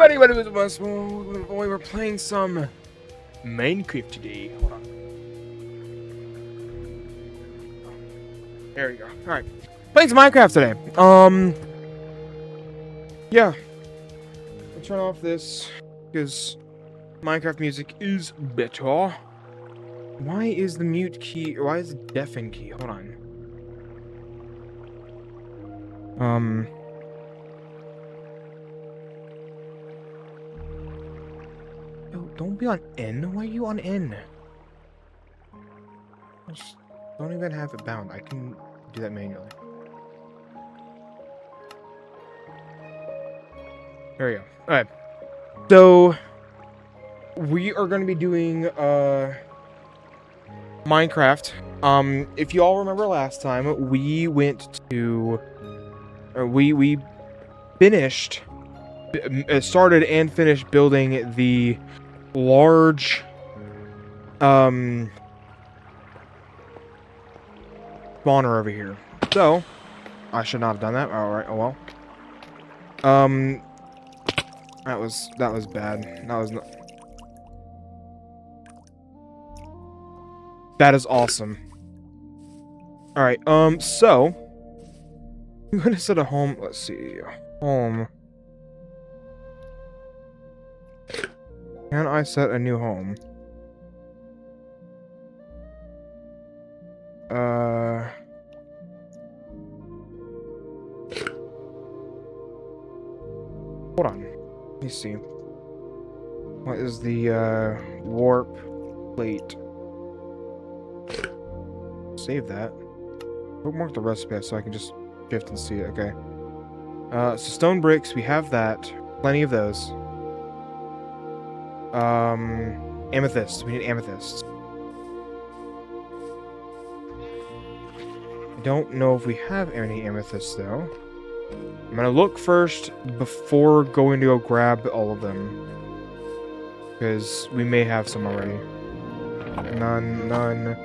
everybody, what is it? Boy, we're playing some Minecraft today. Hold on. There we go. Alright. Playing some Minecraft today. Yeah. I'll turn off this because Minecraft music is better. Why is the mute key, or why is the deafen key? Hold on. Yo, don't be on N. Why are you on N? Just don't even have it bound. I can do that manually. There we go. Alright. So we are gonna be doing Minecraft. If you all remember last time, we went to we finished started and finished building the large spawner over here. So I should not have done that. All right. Oh well. That was bad. That was not. That is awesome. All right. So I'm gonna set a home. Let's see. Home. Can I set a new home? Hold on. Let me see. What is the warp plate? Save that. Bookmark the recipe so I can just shift and see it. Okay. So stone bricks, we have that. Plenty of those. Amethyst. We need amethysts. I don't know if we have any amethysts though. I'm gonna look first before going to go grab all of them. Because we may have some already. None.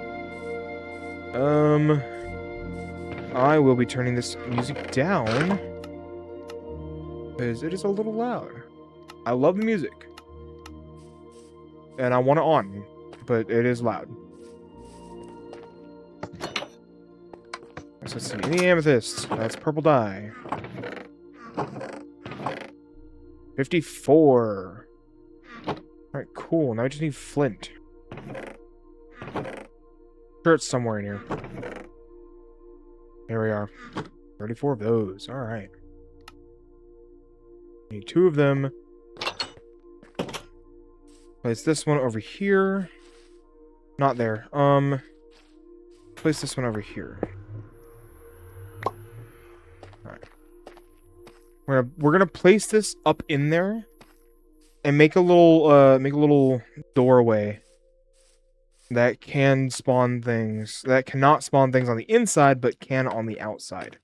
I will be turning this music down. Because it is a little loud. I love the music. And I want it on. But it is loud. So let's see. Any amethysts? That's purple dye. 54. Alright, cool. Now I just need flint. Sure, it's somewhere in here. Here we are. 34 of those. Alright. Need 2 of them. Place this one over here. Not there. Place this one over here. Alright. We're gonna place this up in there and make a little doorway that can spawn things that cannot spawn things on the inside but can on the outside.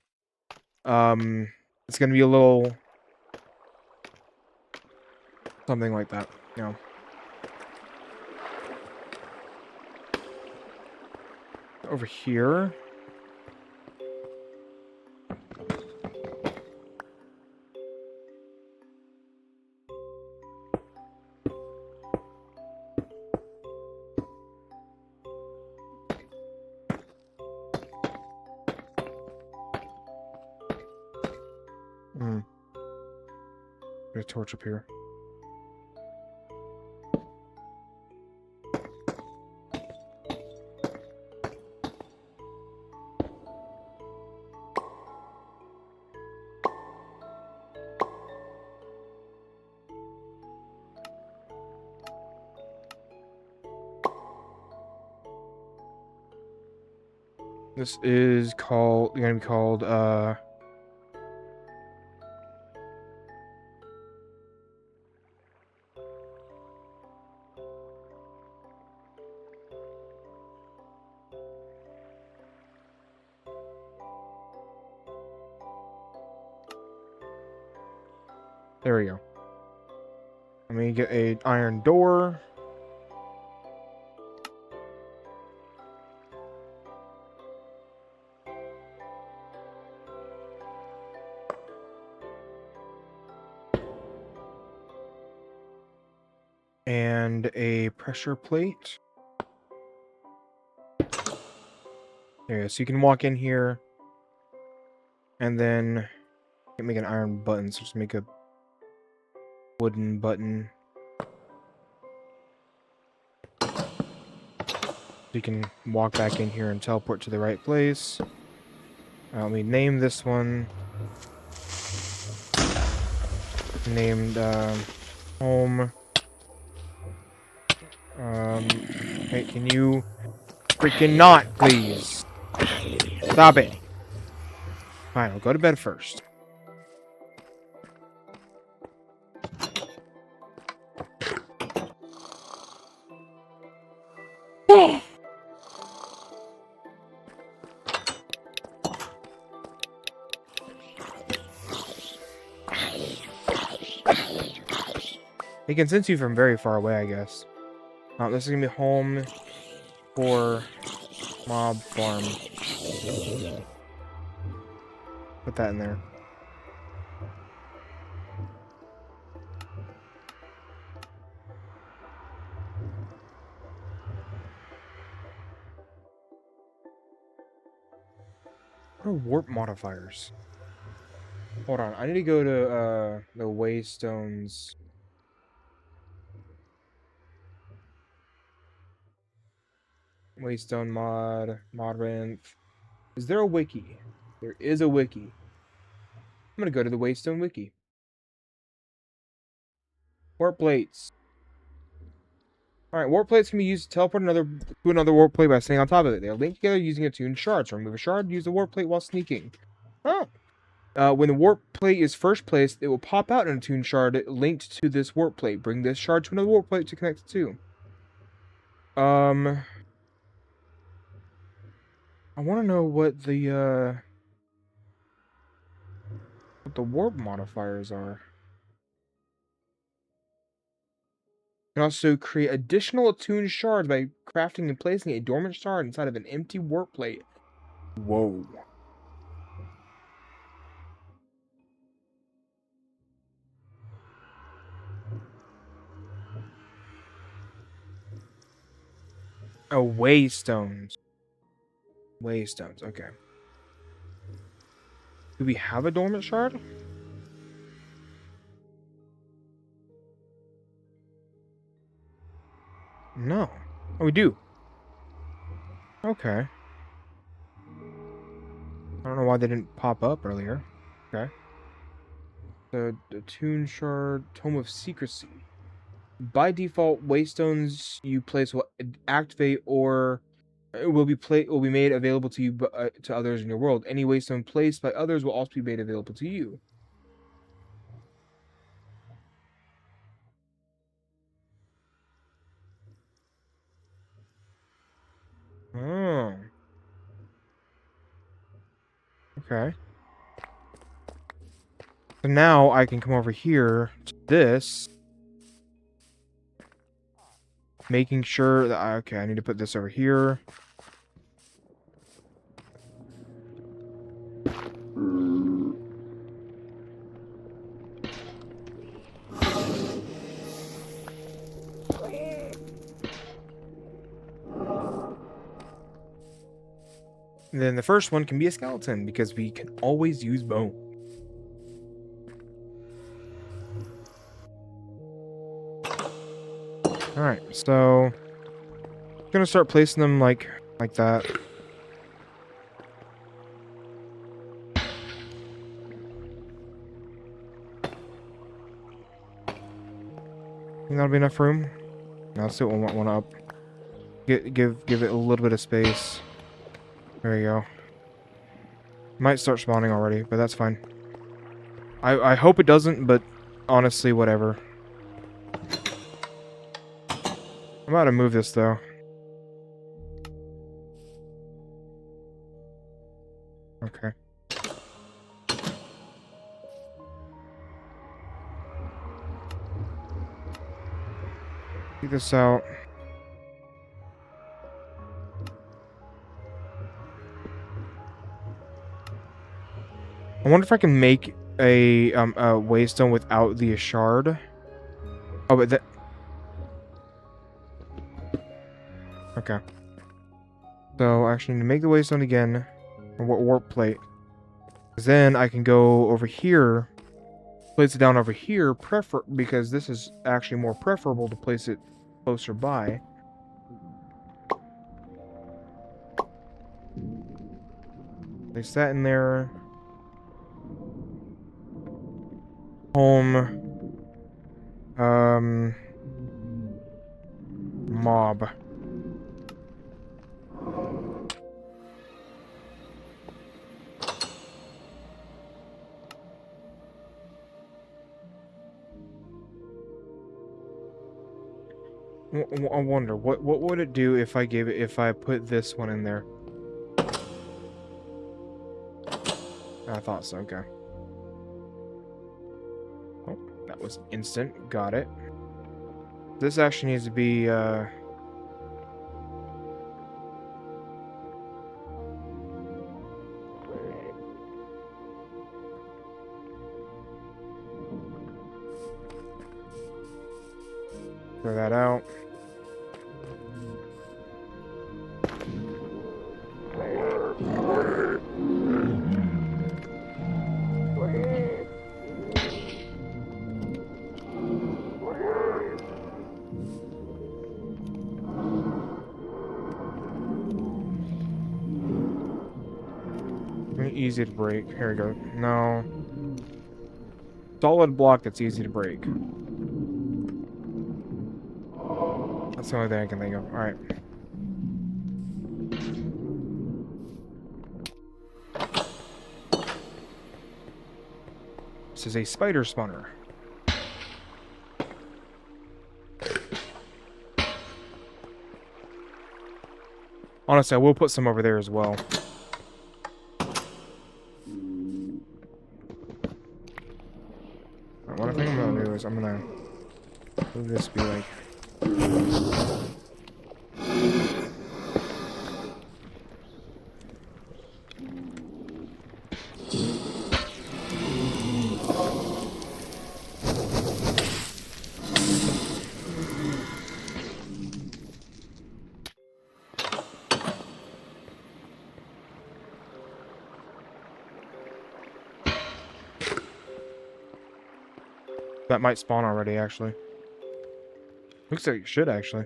It's gonna be a little something like that, you know. Over here. Put a torch up here. This is gonna be called there we go. Let me get an iron door. and a pressure plate. There you go. So you can walk in here, and then you can make an iron button. So just make a wooden button. So you can walk back in here and teleport to the right place. Let me name this one. Named home. Hey, can you freaking not, please? Stop it. Fine, I'll go to bed first. He can sense you from very far away, I guess. This is gonna be home for mob farm. Put that in there. What are warp modifiers? Hold on, I need to go to the Waystones. Waystone mod rent. Is there a wiki? There is a wiki. I'm gonna go to the Waystone wiki. Warp plates. Alright, warp plates can be used to teleport to another warp plate by staying on top of it. They are linked together using attuned shards. To remove a shard, use the warp plate while sneaking. Oh. When the warp plate is first placed, it will pop out an attuned shard linked to this warp plate. Bring this shard to another warp plate to connect the two. I want to know what the warp modifiers are. You can also create additional attuned shards by crafting and placing a dormant shard inside of an empty warp plate. Whoa. Oh, Waystones. Waystones, okay. Do we have a dormant shard? No. Oh, we do. Okay. I don't know why they didn't pop up earlier. Okay. The Tune Shard, Tome of Secrecy. By default, Waystones you place will activate or will be made available to you to others in your world. Any Waystone placed by others will also be made available to you. Oh. Okay. So now I can come over here to this. Making sure that okay, I need to put this over here. And then the first one can be a skeleton because we can always use bone. Alright, so I'm gonna start placing them like that. Think that'll be enough room? No, let's do one up. Give it a little bit of space. There you go. Might start spawning already, but that's fine. I hope it doesn't, but honestly, whatever. I'm about to move this though. Okay. Check this out. I wonder if I can make a waystone without the shard. Oh, but that. Okay. So, actually, to make the waystone again, or warp plate, then I can go over here, place it down over here, because this is actually more preferable to place it closer by. Place that in there. Home. Mob. I wonder what would it do if I put this one in there? I thought so. Okay. Oh, that was instant. Got it. This actually needs to be throw that out. Easy to break. Here we go. No. Solid block that's easy to break. That's the only thing I can think of. Alright. This is a spider spawner. Honestly, I will put some over there as well. What I think I'm gonna do is I'm gonna move this to be like that might spawn already, actually. Looks like it should, actually.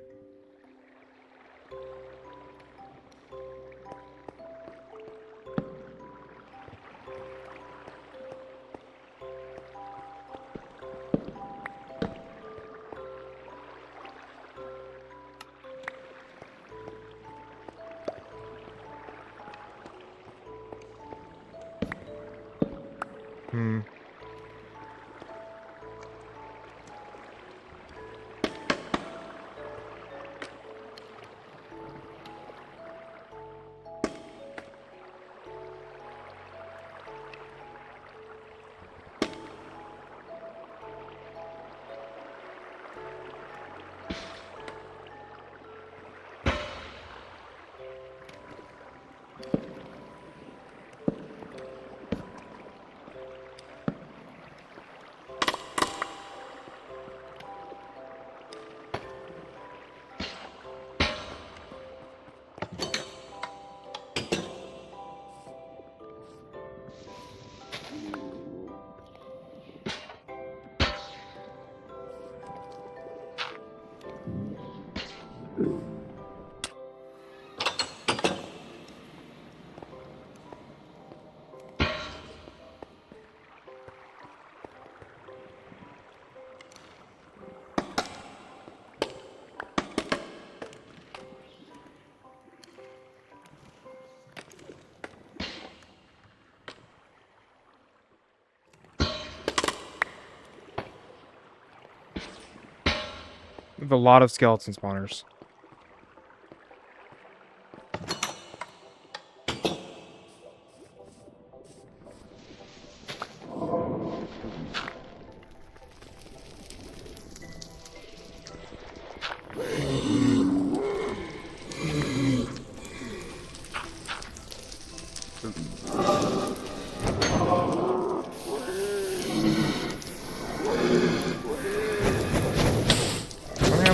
We have a lot of skeleton spawners.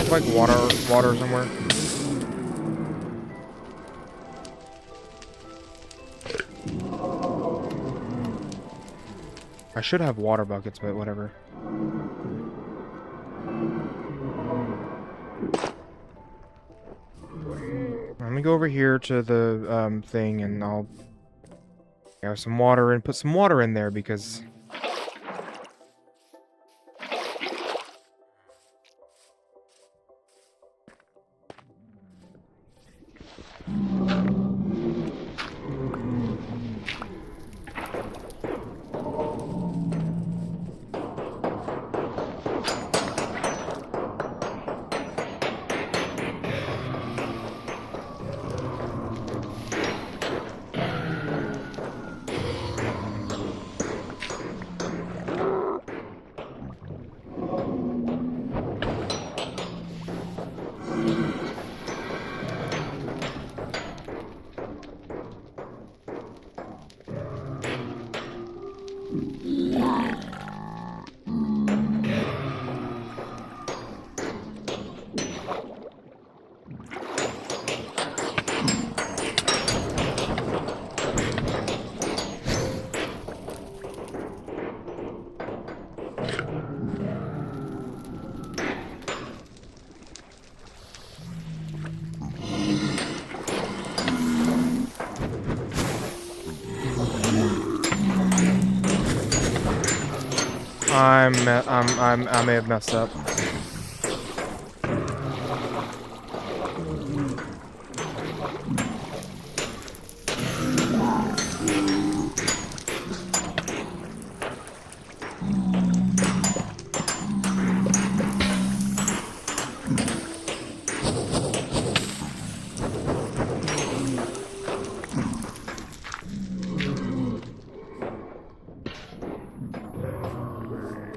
Like water somewhere. I should have water buckets, but whatever. Let me go over here to the thing, and I'll have some water and put some water in there because. I may have messed up.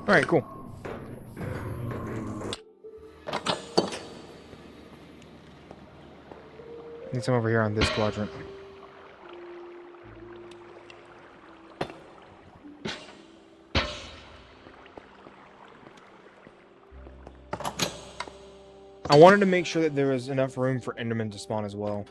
All right, cool. Need some over here on this quadrant. I wanted to make sure that there was enough room for Enderman to spawn as well.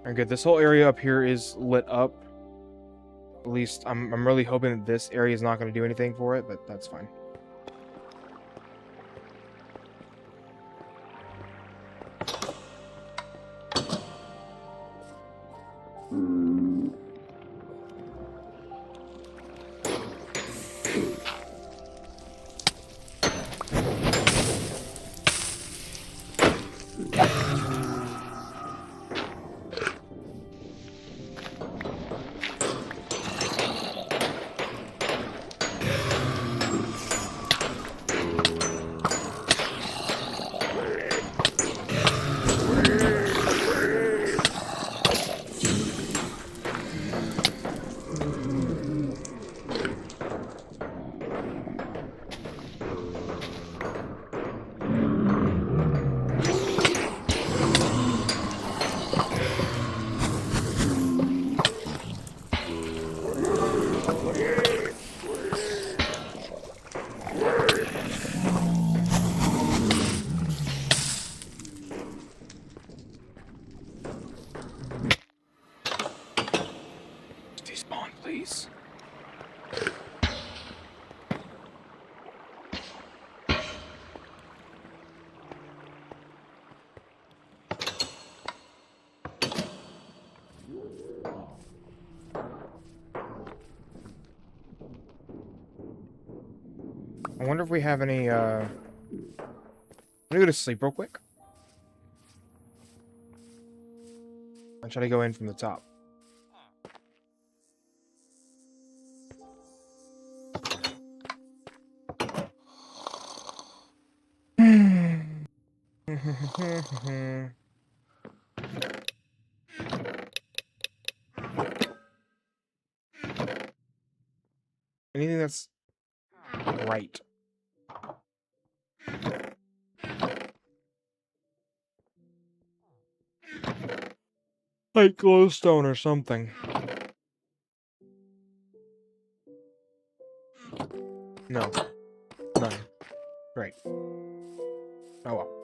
Alright, good. This whole area up here is lit up. At least I'm really hoping that this area is not going to do anything for it, but that's fine. Despawn, please. I wonder if we have any, let me go to sleep real quick. I try to go in from the top. Anything that's right. Like glowstone or something. No. None. Great. Oh well.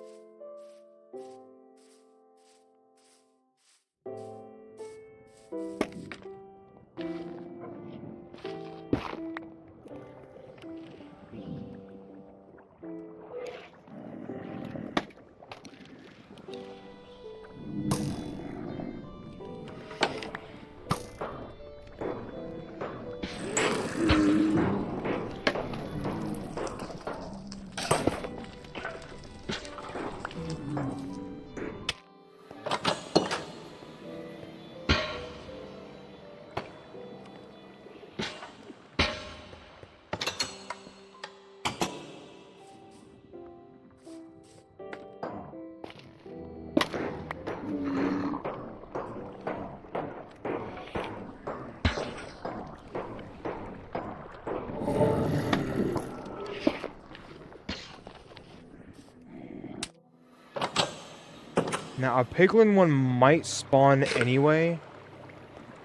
Now, a piglin one might spawn anyway.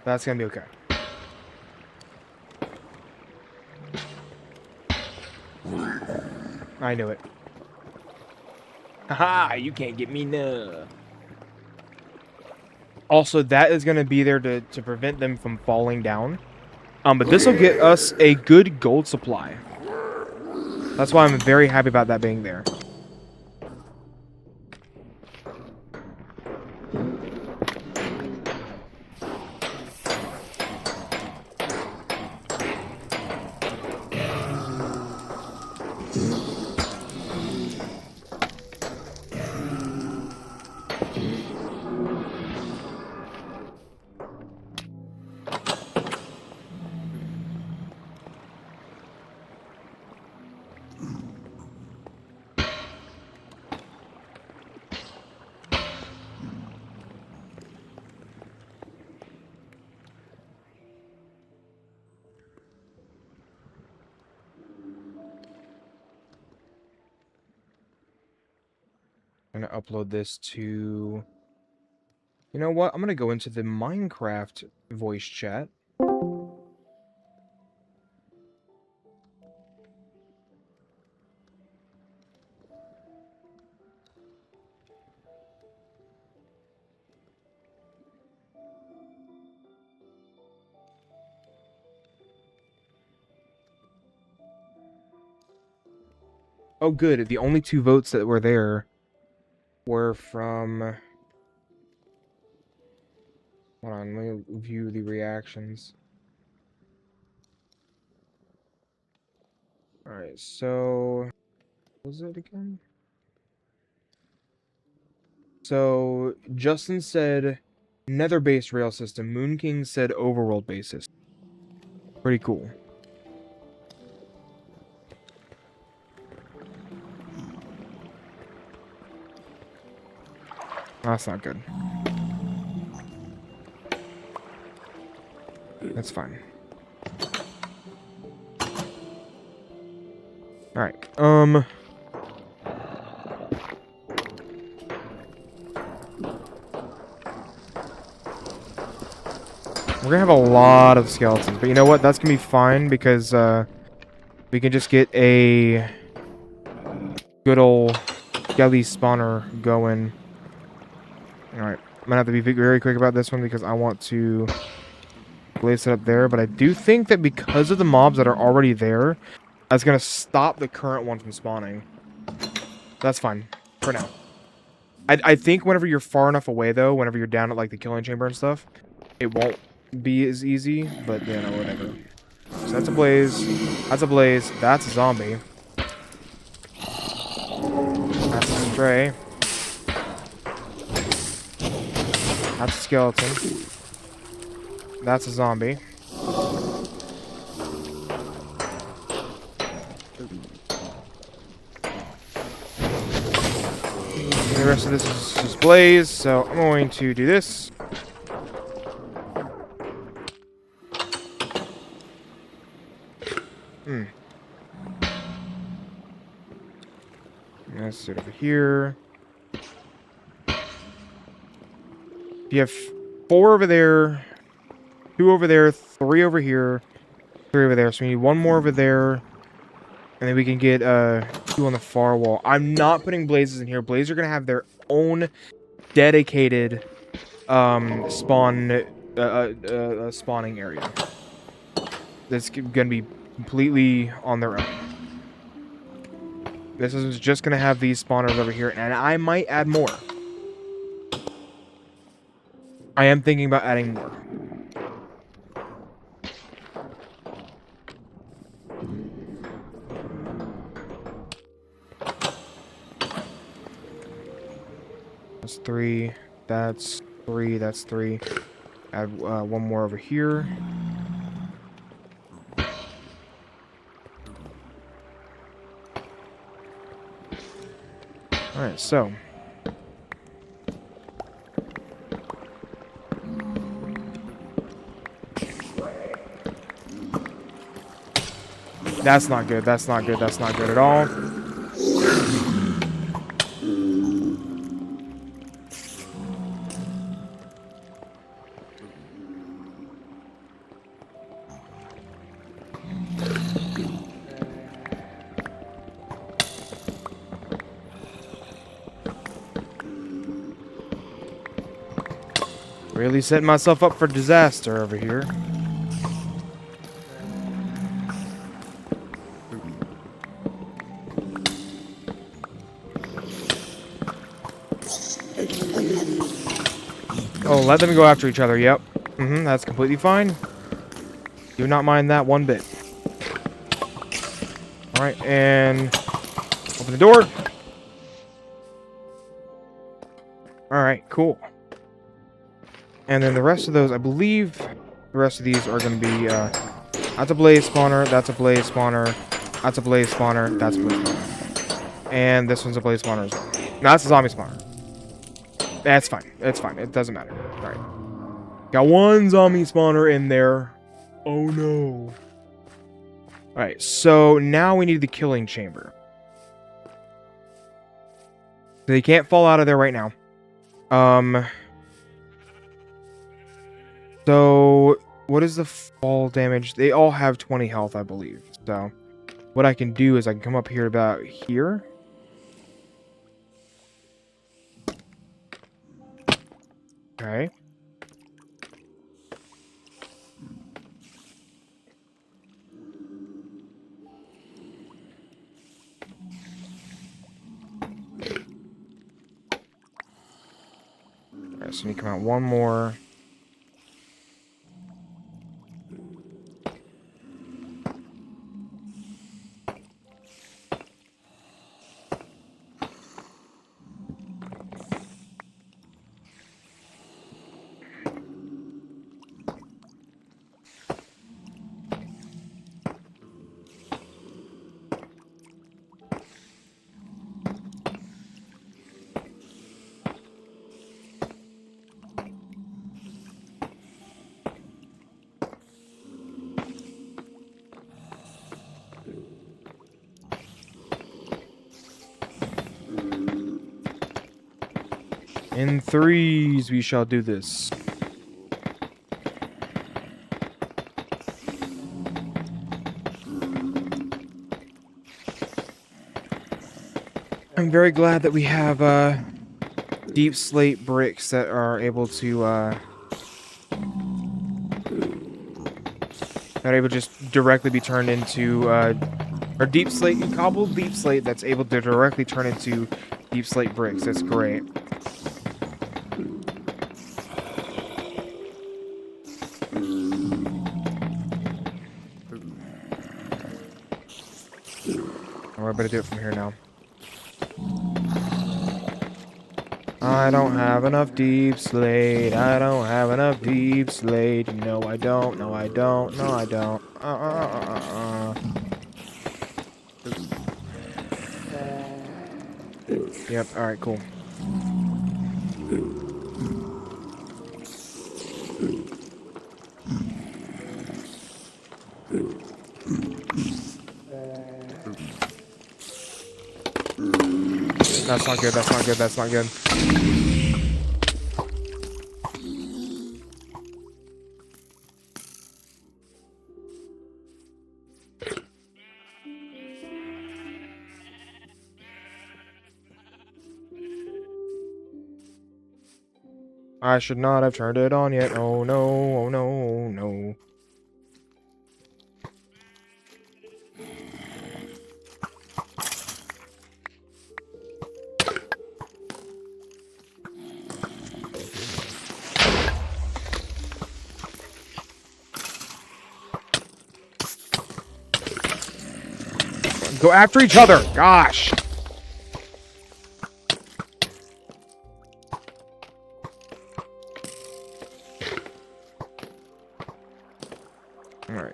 That's gonna be okay. I knew it. Haha, you can't get me now. Also, that is gonna be there to prevent them from falling down. But this will get us a good gold supply. That's why I'm very happy about that being there. I'm gonna upload this to... You know what? I'm gonna go into the Minecraft voice chat. Oh, good. The only 2 votes that were there were from... Hold on, let me view the reactions. Alright, so... What was it again? So, Justin said nether-based rail system. Moon King said overworld basis. Pretty cool. That's not good. That's fine. Alright, we're gonna have a lot of skeletons, but you know what? That's gonna be fine because we can just get a good old skelly spawner going. Alright, I'm gonna have to be very quick about this one because I want to place it up there, but I do think that because of the mobs that are already there, that's gonna stop the current one from spawning. That's fine for now. I think whenever you're far enough away, though, whenever you're down at like the killing chamber and stuff, it won't be as easy, but you know, whatever. So that's a blaze. That's a blaze. That's a zombie. That's a stray. That's a skeleton. That's a zombie. And the rest of this is just blaze, so I'm going to do this. Let's do it over here. You have 4 over there, 2 over there, 3 over here, 3 over there. So we need 1 more over there. And then we can get 2 on the far wall. I'm not putting blazes in here. Blazes are going to have their own dedicated spawning area. That's going to be completely on their own. This is just going to have these spawners over here. And I might add more. I am thinking about adding more. That's 3. That's 3. That's 3. Add 1 more over here. Alright, so. That's not good. That's not good. That's not good at all. Really setting myself up for disaster over here. Oh, let them go after each other. Yep. That's completely fine. Do not mind that one bit. Alright, and open the door. Alright, cool. And then the rest of those, I believe the rest of these are going to be, that's a blaze spawner, that's a blaze spawner, that's a blaze spawner, that's a blaze spawner. And this one's a blaze spawner as well. No, that's a zombie spawner. That's fine. It's fine. It doesn't matter. Alright. Got 1 zombie spawner in there. Oh no. Alright, so now we need the killing chamber. They can't fall out of there right now. So, what is the fall damage? They all have 20 health, I believe. So, what I can do is I can come up here about here. Okay. Alright, so we come out 1 more. In 3s we shall do this. I'm very glad that we have deep slate bricks that are able to just directly be turned into or deep slate, cobbled deep slate that's able to directly turn into deep slate bricks. That's great. I better do it from here now. I don't have enough deep slate. I don't have enough deep slate. No, I don't. No, I don't. No, I don't. Yep. All right. Cool. That's not good. That's not good. That's not good. I should not have turned it on yet. Oh no, oh no, oh no. Go after each other. Gosh. All right.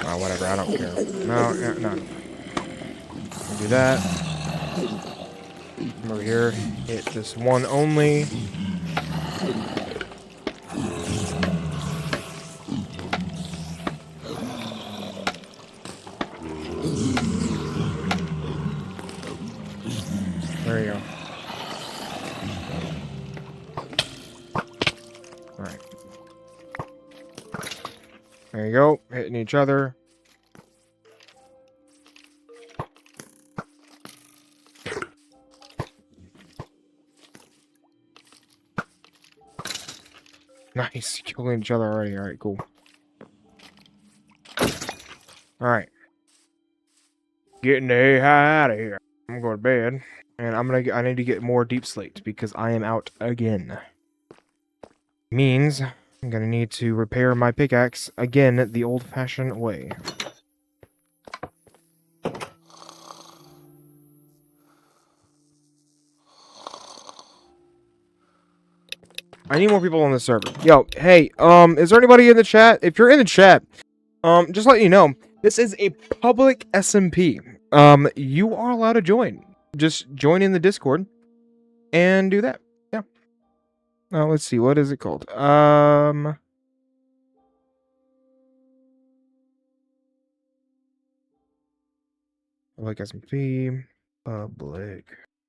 Oh, whatever. I don't care. No, no. Do that. Come over here. Hit this one only. There you go. Alright. There you go. Hitting each other. Nice. Killing each other already. Alright, cool. Alright. Getting the heck out of here. I'm going to bed. And I need to get more deep slate because I am out again. Means I'm gonna need to repair my pickaxe again the old-fashioned way. I need more people on the server. Yo, hey, is there anybody in the chat? If you're in the chat, just let you know, this is a public SMP. You are allowed to join. Just join in the Discord and do that. Yeah. Let's see, what is it called? Public SMP, public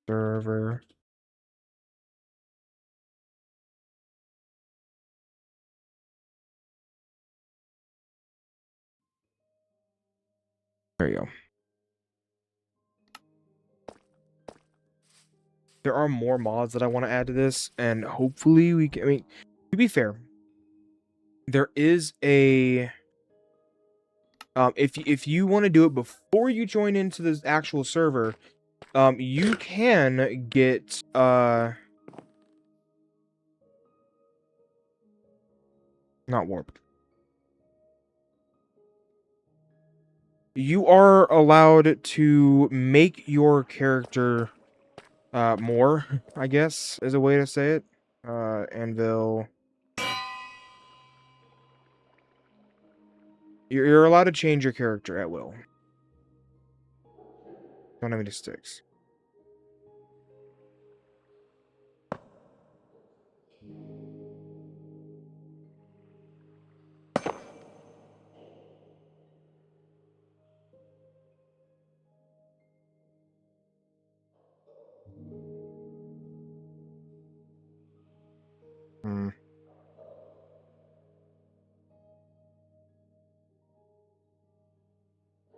server. There you go. There are more mods that I want to add to this, and hopefully we can. I mean, to be fair, there is a. If you want to do it before you join into the actual server, you can get not warped. You are allowed to make your character more, I guess, is a way to say it. Anvil. You're allowed to change your character at will. Don't have any sticks.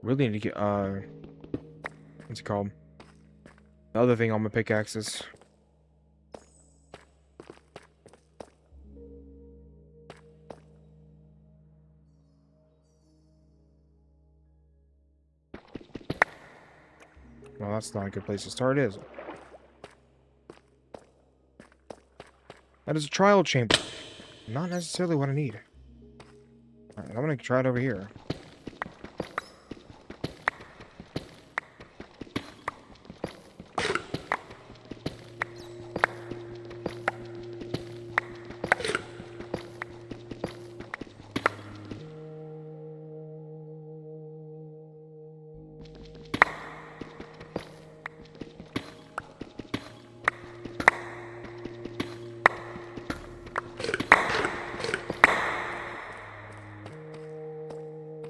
Really need to get, what's it called? The other thing on my pickaxes. Well, that's not a good place to start, is it? That is a trial chamber. Not necessarily what I need. Alright, I'm gonna try it over here.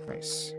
Nice.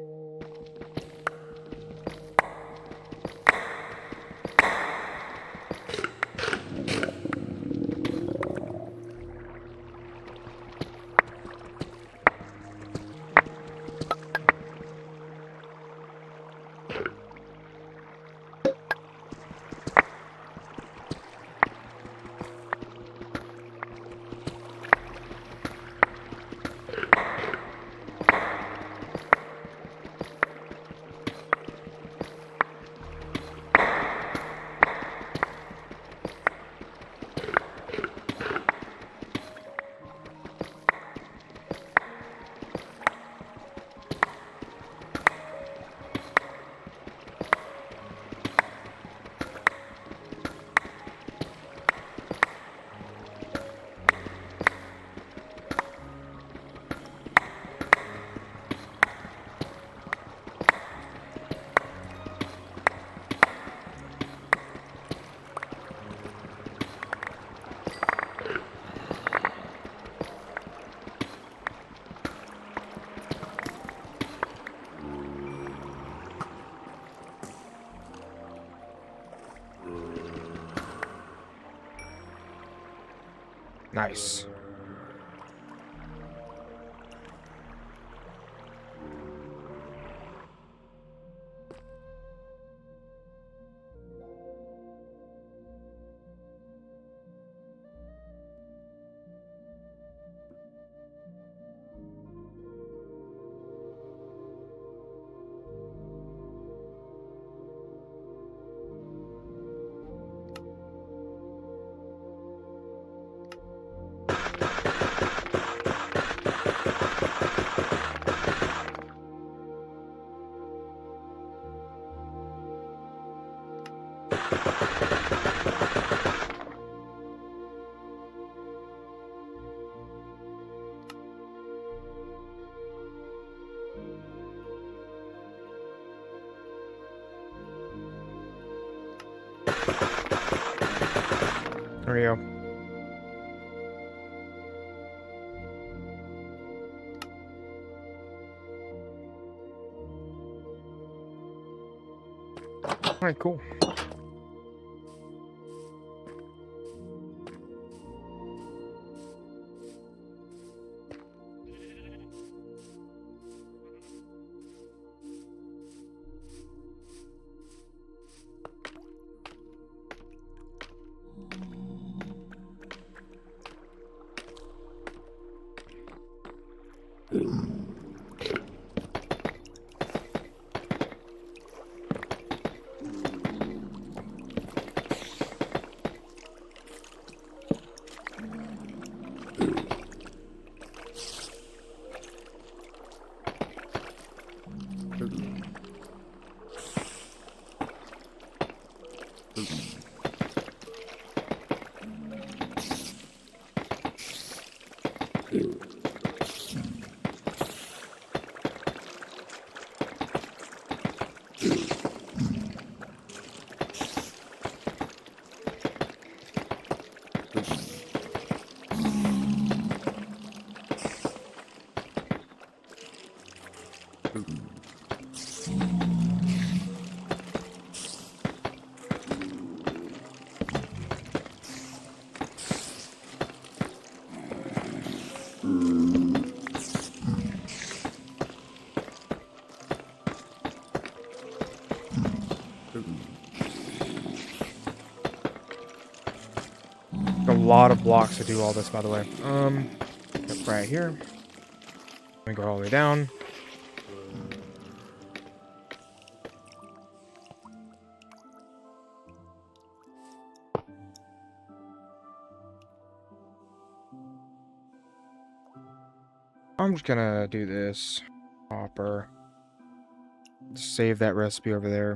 Nice. There we go. Alright, cool. A lot of blocks to do all this, by the way. Right here. Let me go all the way down. I'm just gonna do this. Hopper. Save that recipe over there.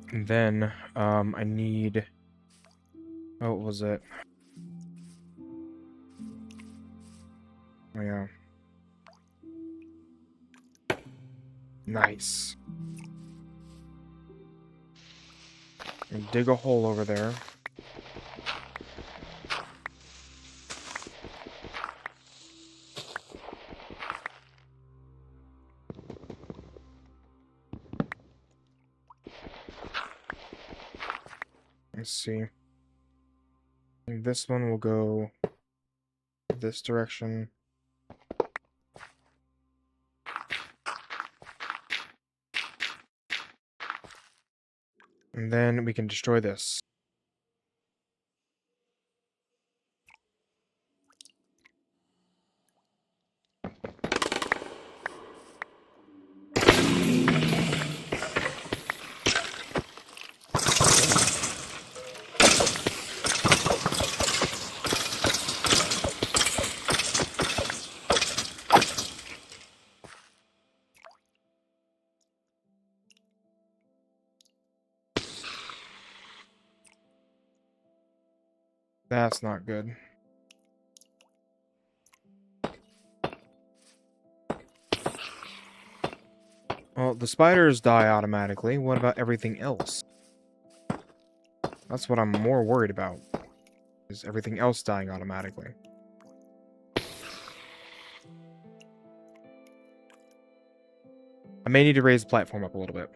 And then, I need... Oh, what was it? Oh, yeah. Nice. And dig a hole over there. Let's see. And this one will go this direction. And then we can destroy this. That's not good. Well, the spiders die automatically. What about everything else? That's what I'm more worried about. Is everything else dying automatically? I may need to raise the platform up a little bit.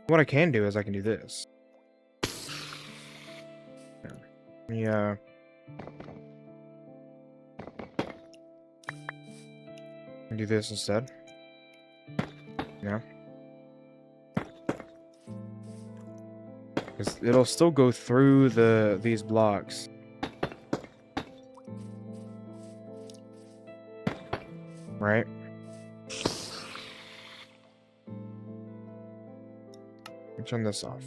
What I can do is I can do this. Yeah. Do this instead. Yeah. Because it'll still go through these blocks. Right? Turn this off.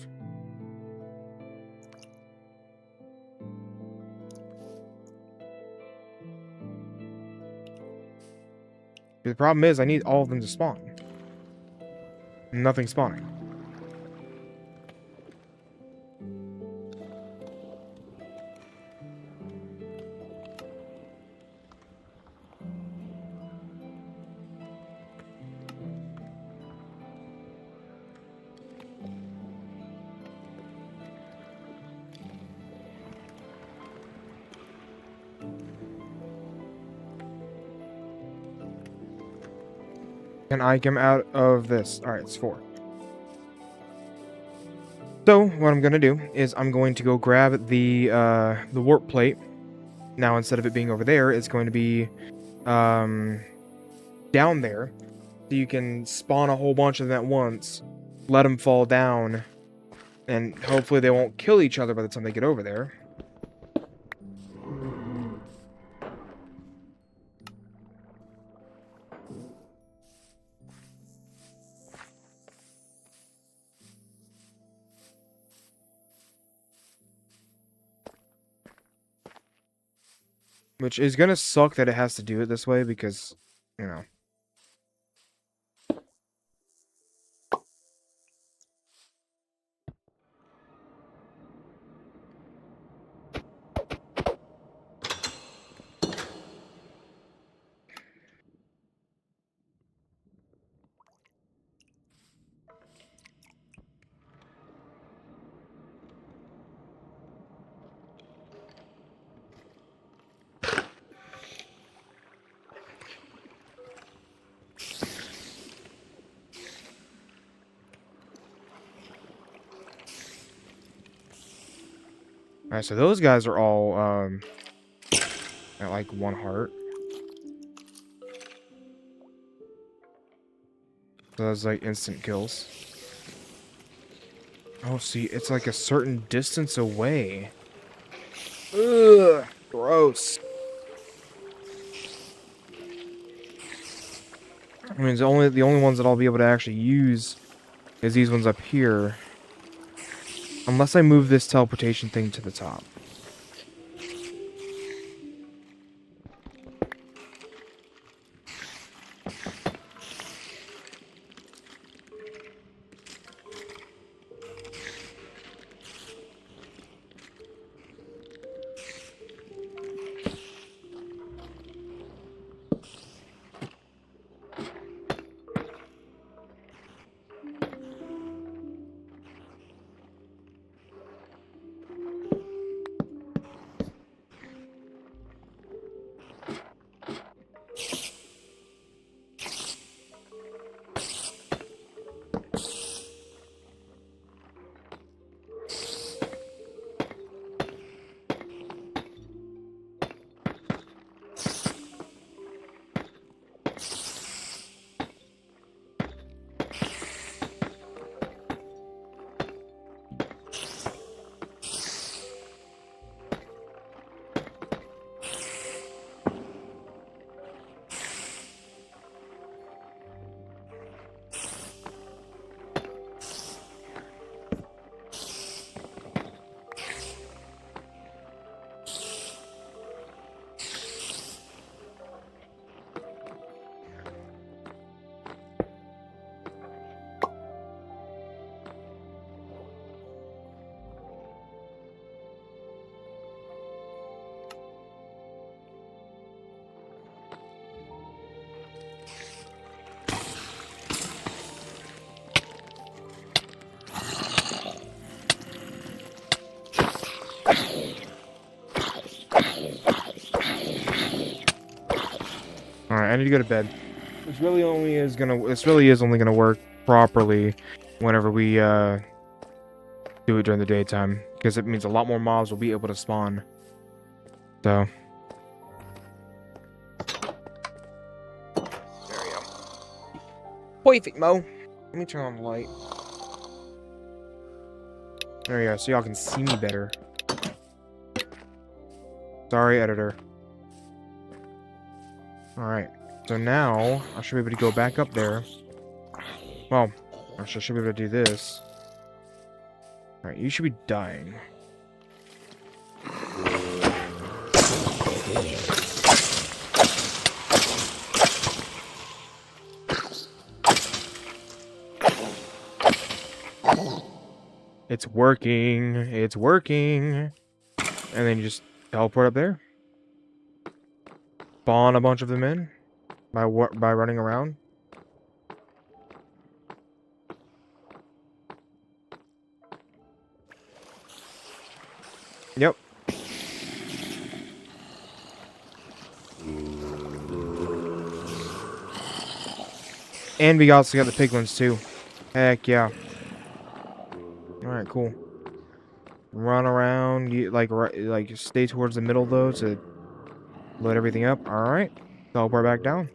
The problem is I need all of them to spawn. Nothing spawning. Can I come out of this? Alright, it's 4. So, what I'm going to do is I'm going to go grab the warp plate. Now, instead of it being over there, it's going to be down there. So you can spawn a whole bunch of them at once, let them fall down, and hopefully they won't kill each other by the time they get over there. Which is gonna suck that it has to do it this way because, you know. Alright, so those guys are all, at like 1 heart. So that's like instant kills. Oh, see, it's like a certain distance away. Ugh, gross. I mean, the only ones that I'll be able to actually use is these ones up here. Unless I move this teleportation thing to the top. Alright, I need to go to bed. This really is only gonna work properly whenever we do it during the daytime, because it means a lot more mobs will be able to spawn. So there we go. Perfect, Mo. Let me turn on the light. There we go, so y'all can see me better. Sorry, editor. Alright, so now I should be able to go back up there. Well, I should be able to do this. Alright, you should be dying. It's working. It's working. And then you just teleport up there. Spawn a bunch of them in by running around. Yep. And we also got the piglins too. Heck yeah. Alright, cool. Run around, like stay towards the middle though to load everything up. Alright. Teleport back down.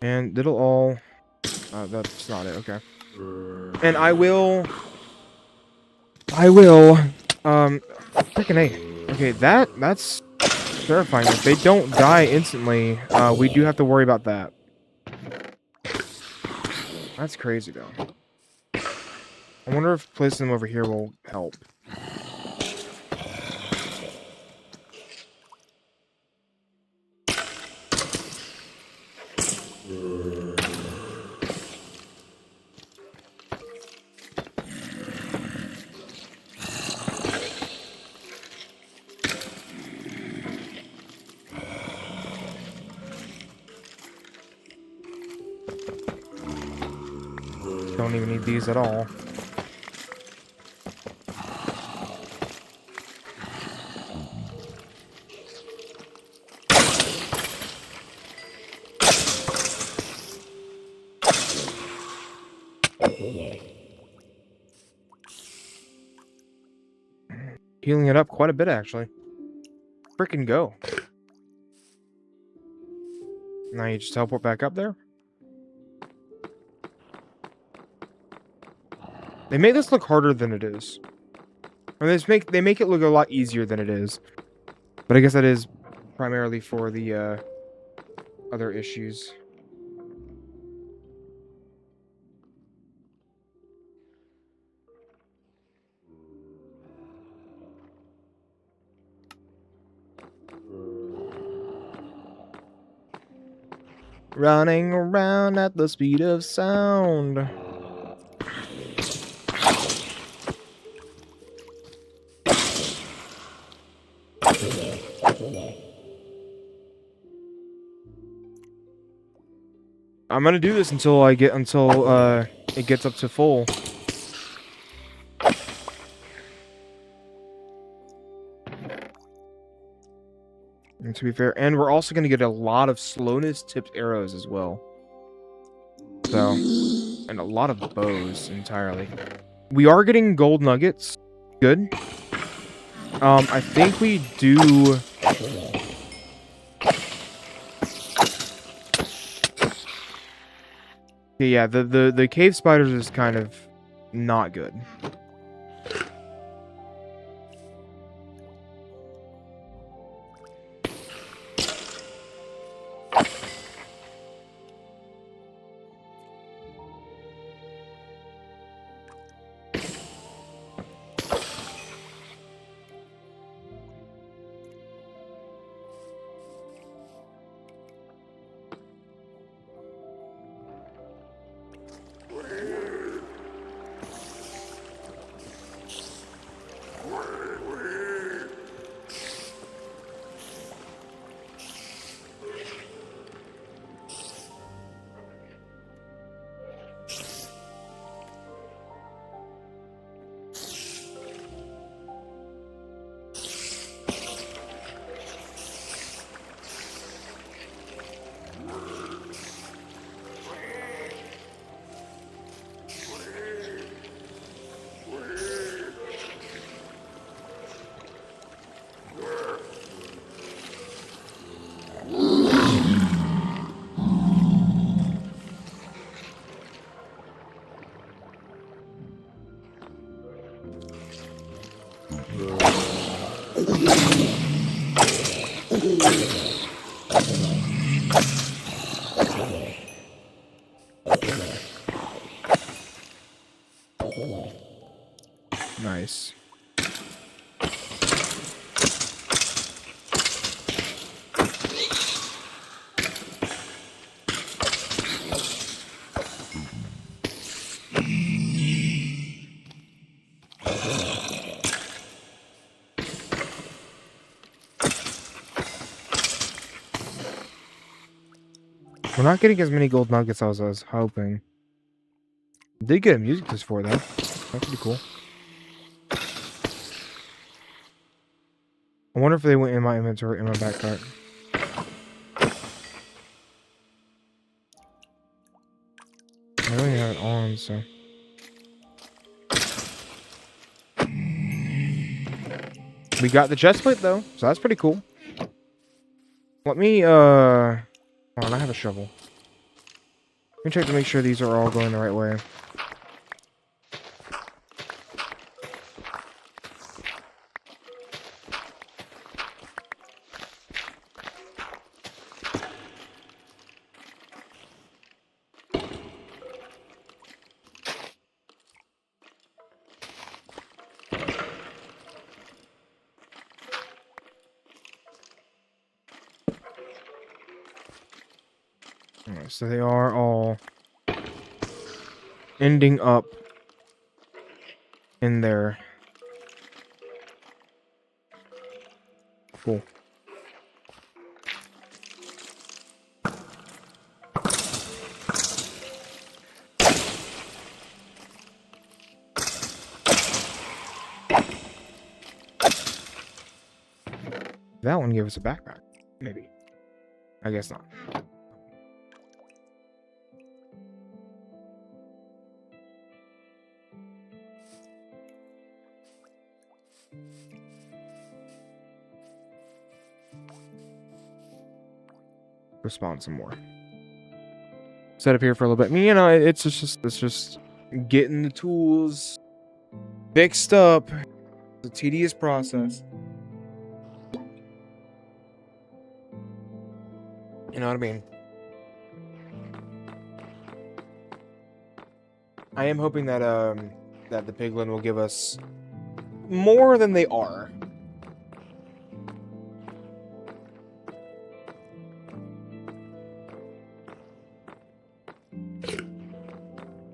And it'll all... that's not it, okay. And I will... Freaking A. Okay, that's terrifying. If they don't die instantly, we do have to worry about that. That's crazy, though. I wonder if placing them over here will help. Don't even need these at all. Healing it up quite a bit, actually. Frickin' go. Now you just teleport back up there. They make this look harder than it is. Or they make it look a lot easier than it is. But I guess that is primarily for the other issues. Running around at the speed of sound. I'm gonna do this until it gets up to full. And to be fair, and we're also gonna get a lot of slowness tipped arrows as well. So, and a lot of bows entirely. We are getting gold nuggets. Good. I think we do. Yeah, the cave spiders is kind of not good. Nice. We're not getting as many gold nuggets as I was hoping. Did get a music disc for it, though. That's pretty cool. I wonder if they went in my inventory, in my backpack. I don't even have it on, so... We got the chest plate, though, so that's pretty cool. Let me, hold on, I have a shovel. Let me check to make sure these are all going the right way. Alright, so they are all ending up in there. Cool. That one gave us a backpack. Maybe. I guess not. Respawn some more. Set up here for a little bit. I mean, you know, it's just getting the tools fixed up. It's a tedious process. You know what I mean? I am hoping that that the piglin will give us more than they are.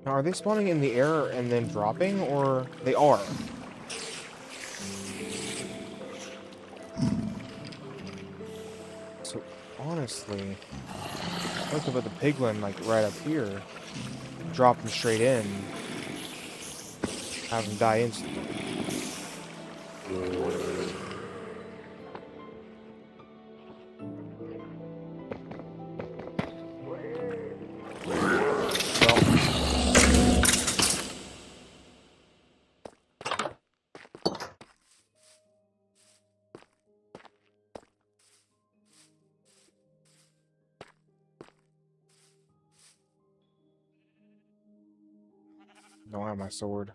Now, are they spawning in the air and then dropping, or they are? So honestly, look about the piglin like right up here. Drop them straight in. Have them die instantly. Don't have my sword.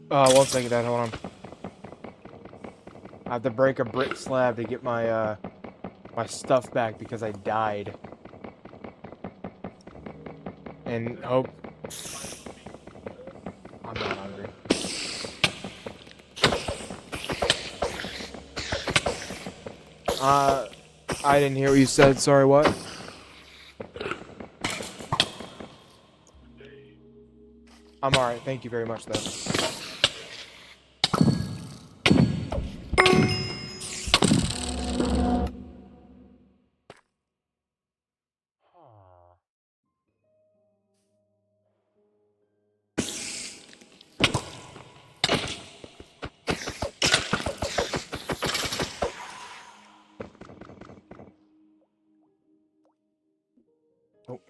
One second, Dad, hold on. I have to break a brick slab to get my, my stuff back because I died. And hope... I'm not hungry. I didn't hear what you said, sorry, what? I'm alright, thank you very much, though. Oh.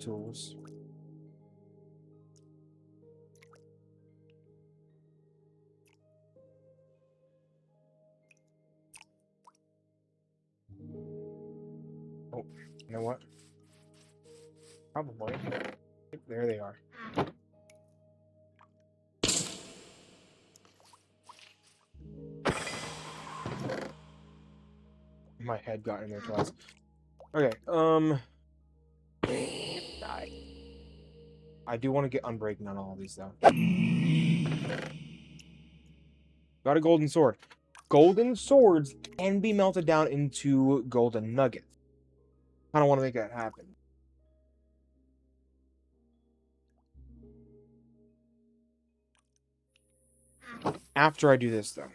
tools. Oh, you know what? Probably. There they are. My head got in there twice. Okay, I do want to get unbreaking on all of these, though. Got a golden sword. Golden swords can be melted down into golden nuggets. I don't want to make that happen. After I do this, though.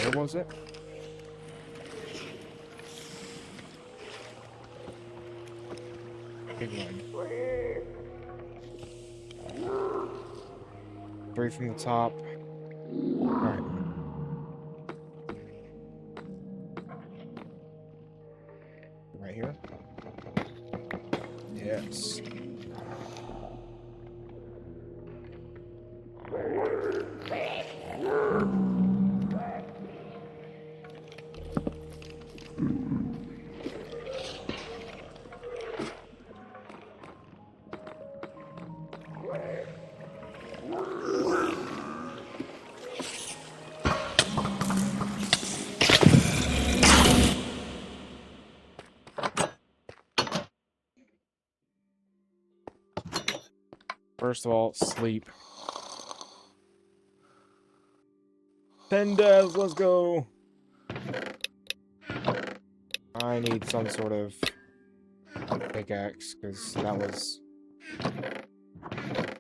Where was it? Big one. Three from the top. Alright. Right here? Yes. First of all, sleep. 10 deaths, let's go! I need some sort of pickaxe, because that was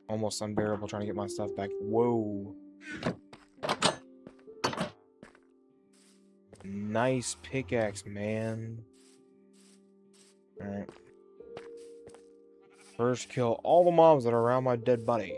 almost unbearable trying to get my stuff back. Whoa. Nice pickaxe, man. Alright. First, kill all the mobs that are around my dead body.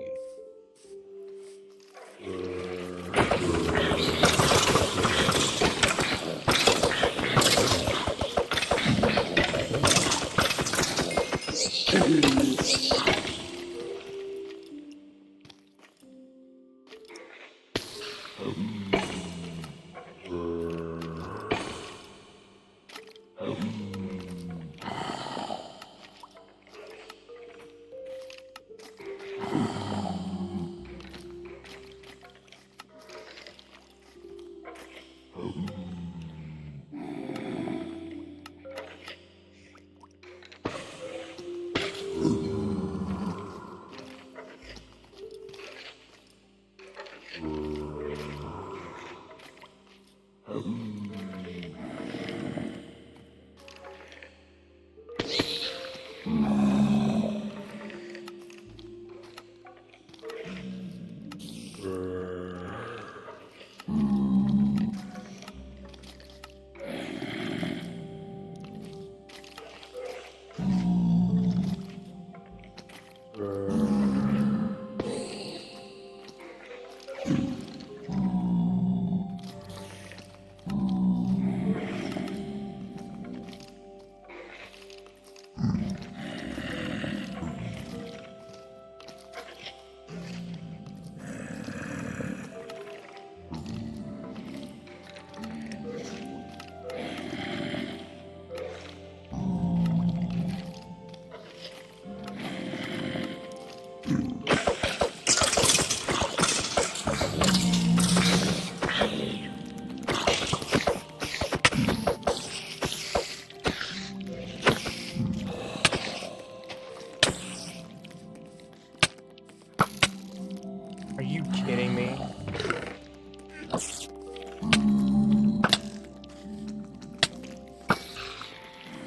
Are you kidding me?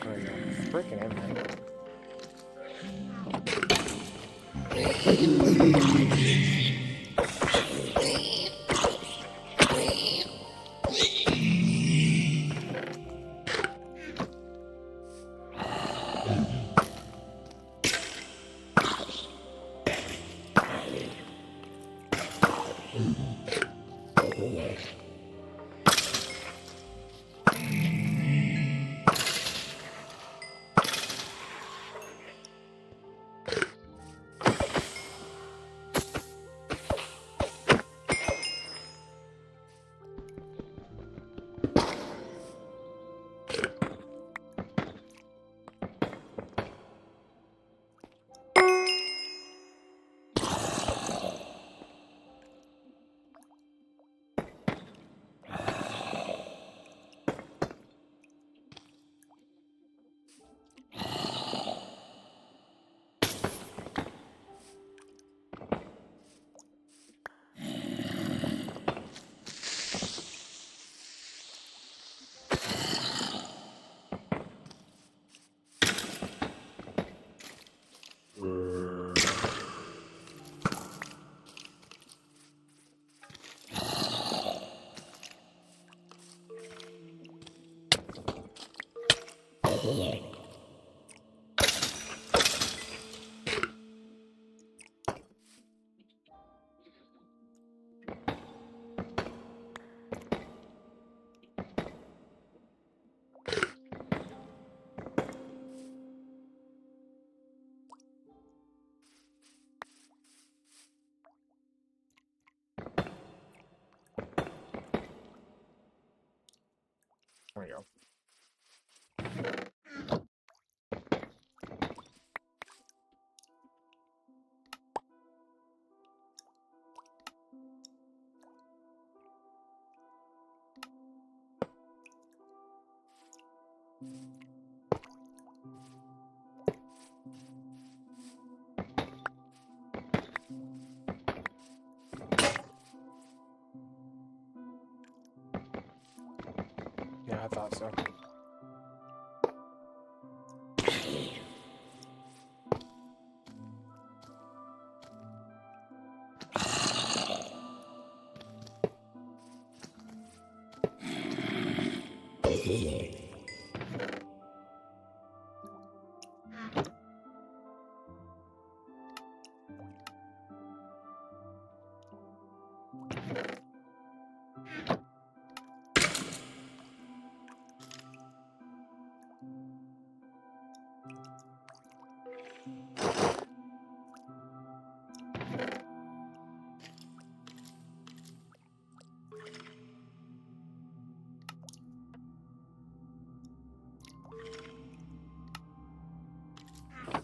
There we go. Freaking in there. There we go. Yeah, I thought so.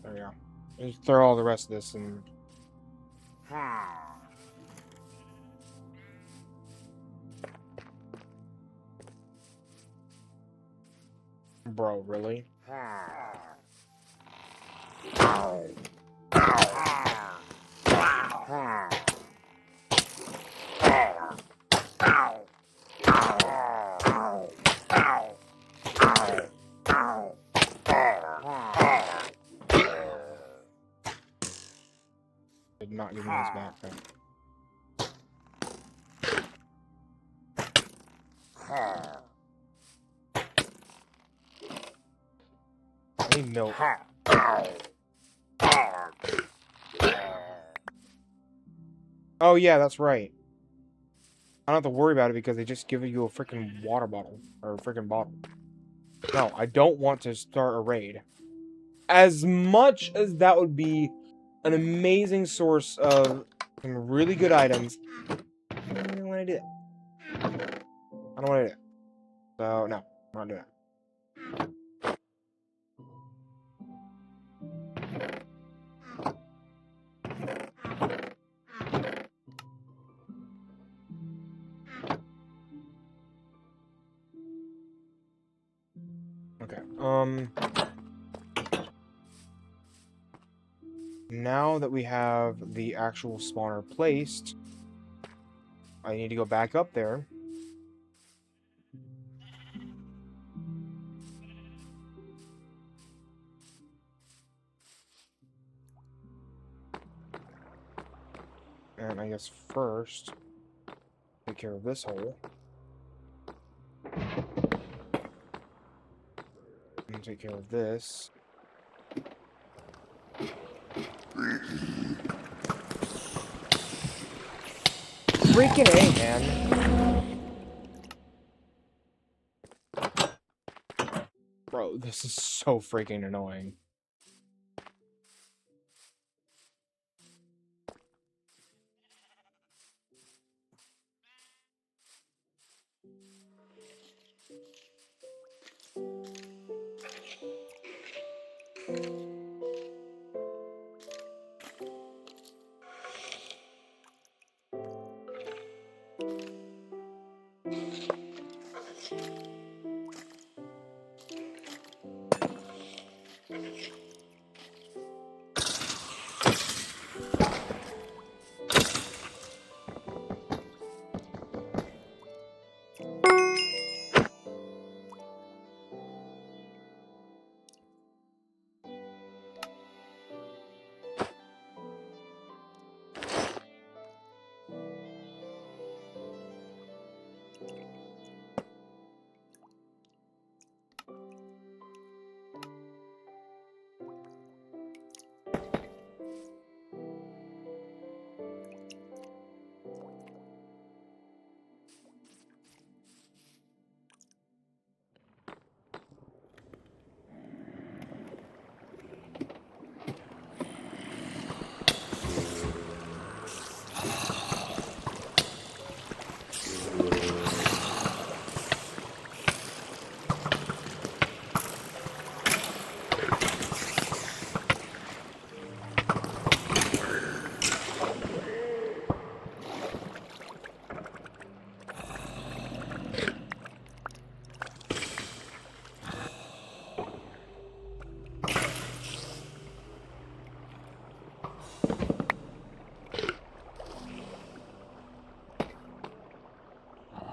There we go. Just throw all the rest of this in. Bro, really? Did not give me his backpack. I need milk. Oh yeah, that's right. I don't have to worry about it because they just give you a freaking water bottle. Or a freaking bottle. No, I don't want to start a raid. As much as that would be an amazing source of some really good items, I don't want to do it. I don't want to do it. So, no, I'm not doing it. Okay, now that we have the actual spawner placed, I need to go back up there. And I guess first, take care of this hole. And take care of this. Freaking A, man. Bro, this is so freaking annoying.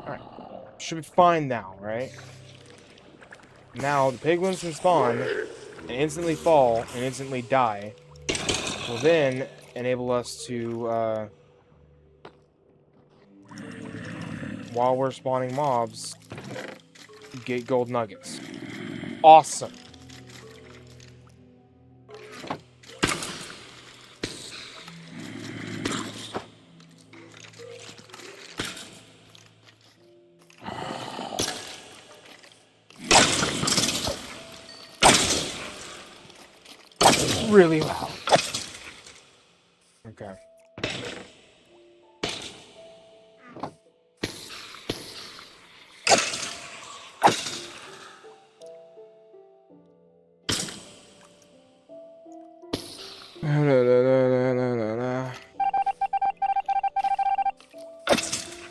Alright. Should be fine now, right? Now, the piglins can spawn and instantly fall and instantly die. Will then enable us to, while we're spawning mobs, get gold nuggets. Awesome. Really loud. Okay.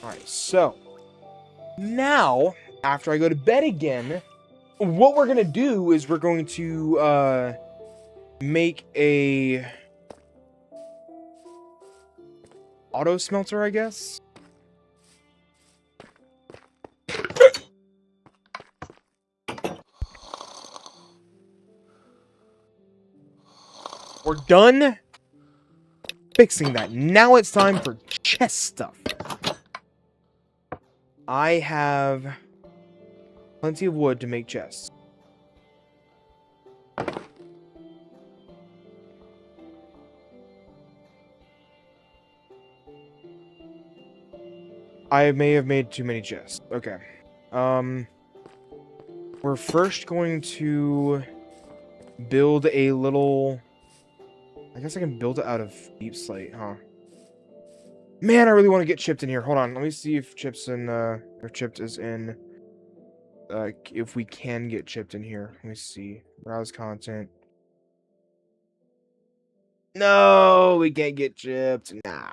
Alright, so now, after I go to bed again, what we're gonna do is we're going to make a auto smelter, I guess. We're done fixing that. Now it's time for chest stuff. I have plenty of wood to make chests. I may have made too many chests. Okay. We're first going to build a little... I guess I can build it out of deep slate, huh? Man, I really want to get Chipped in here. Hold on, let me see if Chipped is in... if we can get Chipped in here. Let me see. Browse content. No, we can't get Chipped. No.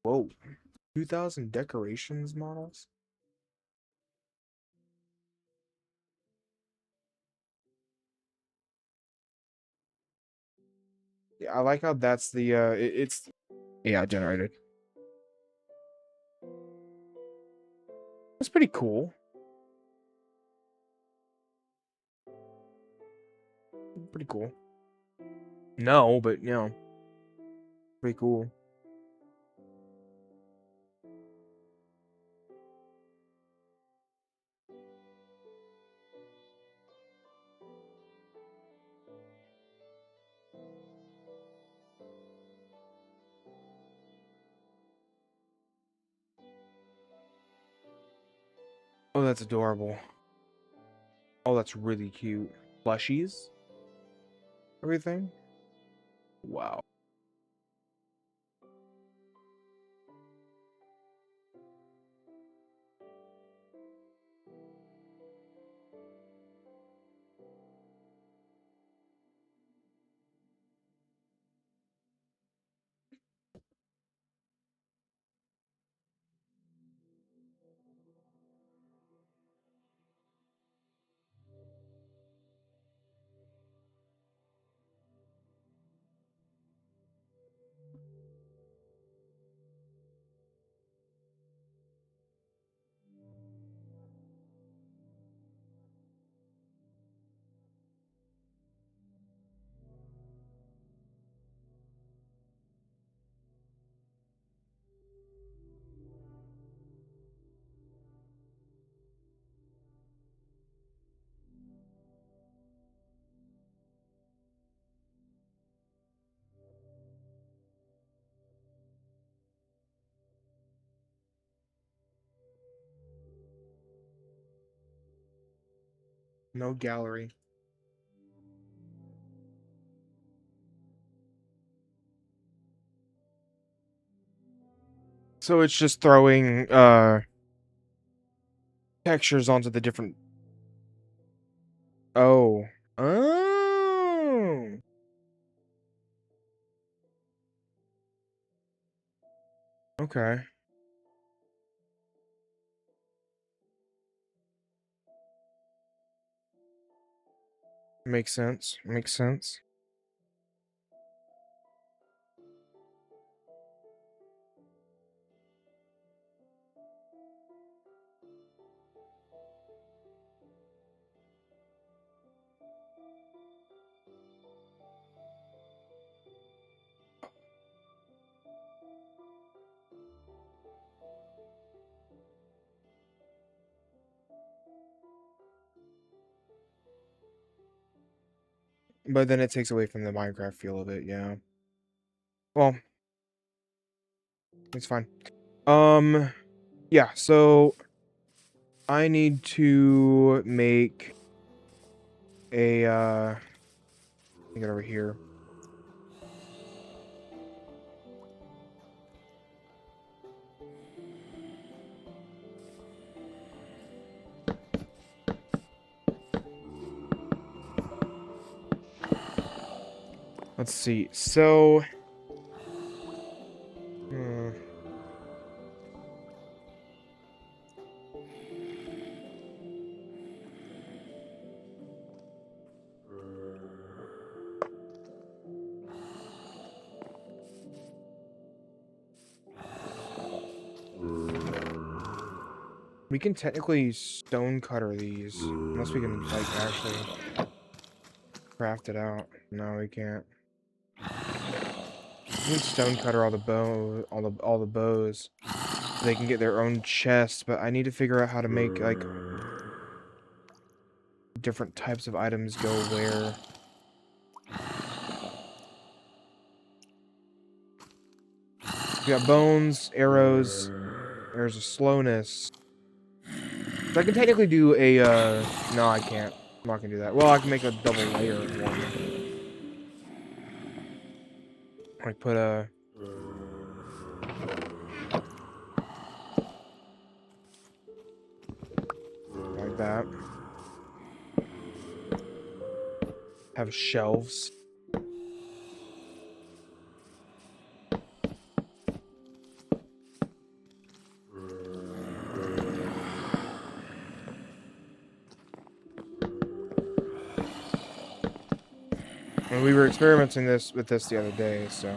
Whoa. 2,000 decorations models? Yeah, I like how that's the, it's... Yeah, generated. That's pretty cool. Pretty cool. No, but you know, pretty cool. Oh, that's adorable. Oh, that's really cute. Plushies? Everything? Wow. No gallery. So it's just throwing textures onto the different. Oh. Oh. Okay. Makes sense. Makes sense. But then it takes away from the Minecraft feel of it, yeah. Well, it's fine. Yeah, so I need to make a get over here. Let's see. So we can technically stone cutter these, unless we can like actually craft it out. No, we can't. We can stone cutter all the bows, so they can get their own chest. But I need to figure out how to make like different types of items go where. We got bones, arrows. There's a slowness. So I can technically do a, no, I can't. I'm not gonna do that. Well, I can make a double layer one. Like, put a... like that. Have shelves. And we were experimenting with this the other day, so...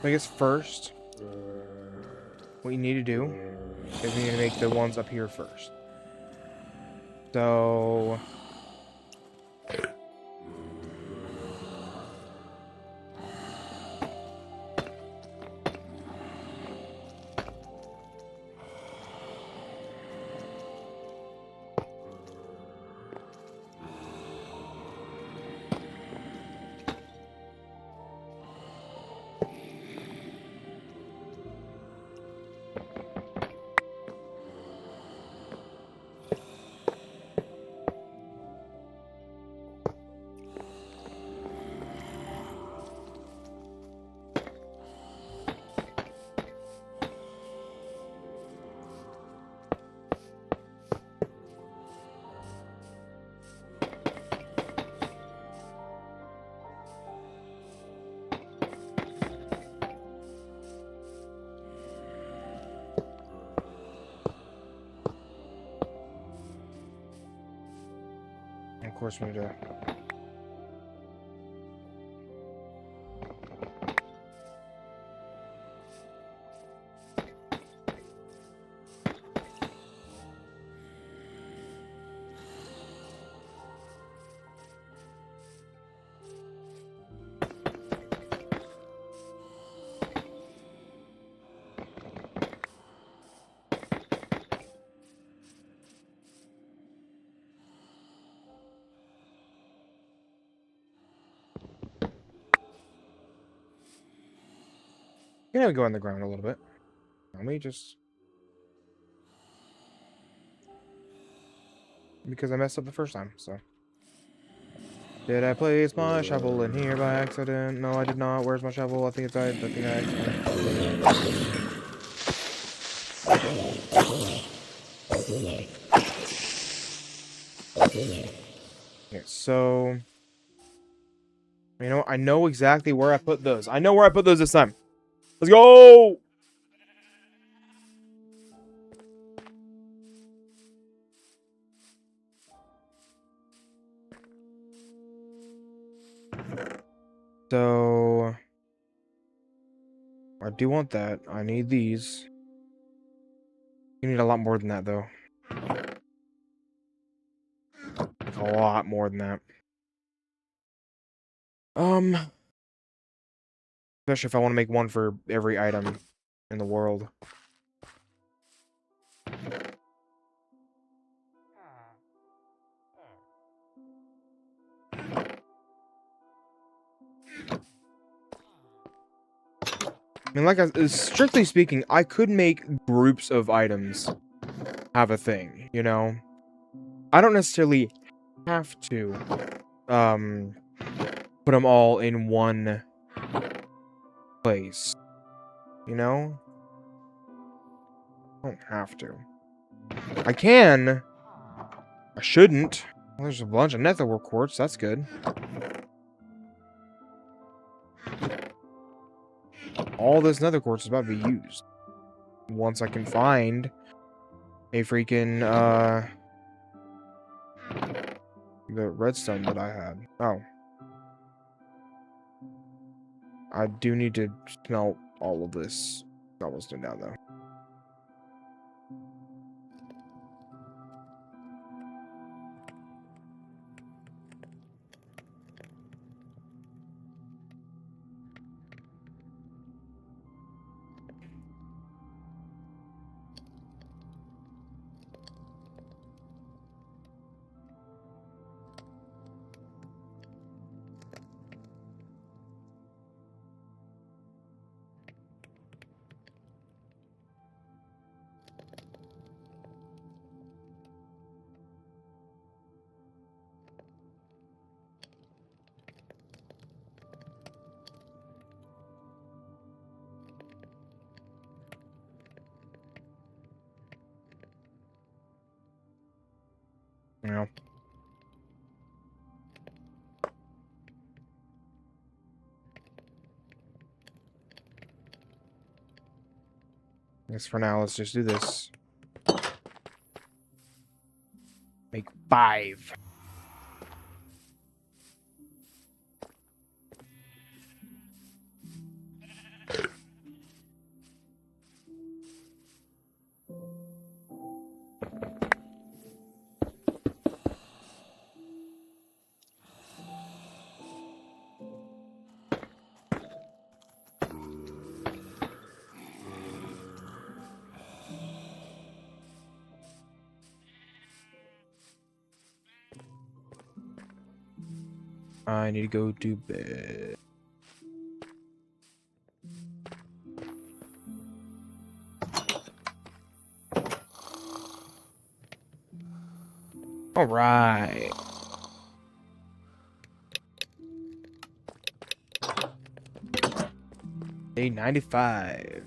I guess first, what you need to do is you need to make the ones up here first. So... Of course we need to... You know, go on the ground a little bit. Let me just... Because I messed up the first time, so... Did I place my shovel in here by accident? No, I did not. Where's my shovel? I think it's... I think I accidentally... Okay, so... You know, I know exactly where I put those. I know where I put those this time. Let's go! So... I do want that. I need these. You need a lot more than that, though. Like, a lot more than that. Especially if I want to make one for every item in the world. I mean, like, strictly speaking, I could make groups of items have a thing, you know? I don't necessarily have to, put them all in one place, you know? I don't have to. I can. I shouldn't. Well, there's a bunch of netherwork quartz, that's good. All this nether quartz is about to be used. Once I can find a freaking, the redstone that I had. Oh. I do need to smelt all of this cobblestone down, though. You know. I guess for now, let's just do this. Make 5. I need to go to bed. All right. Day 95.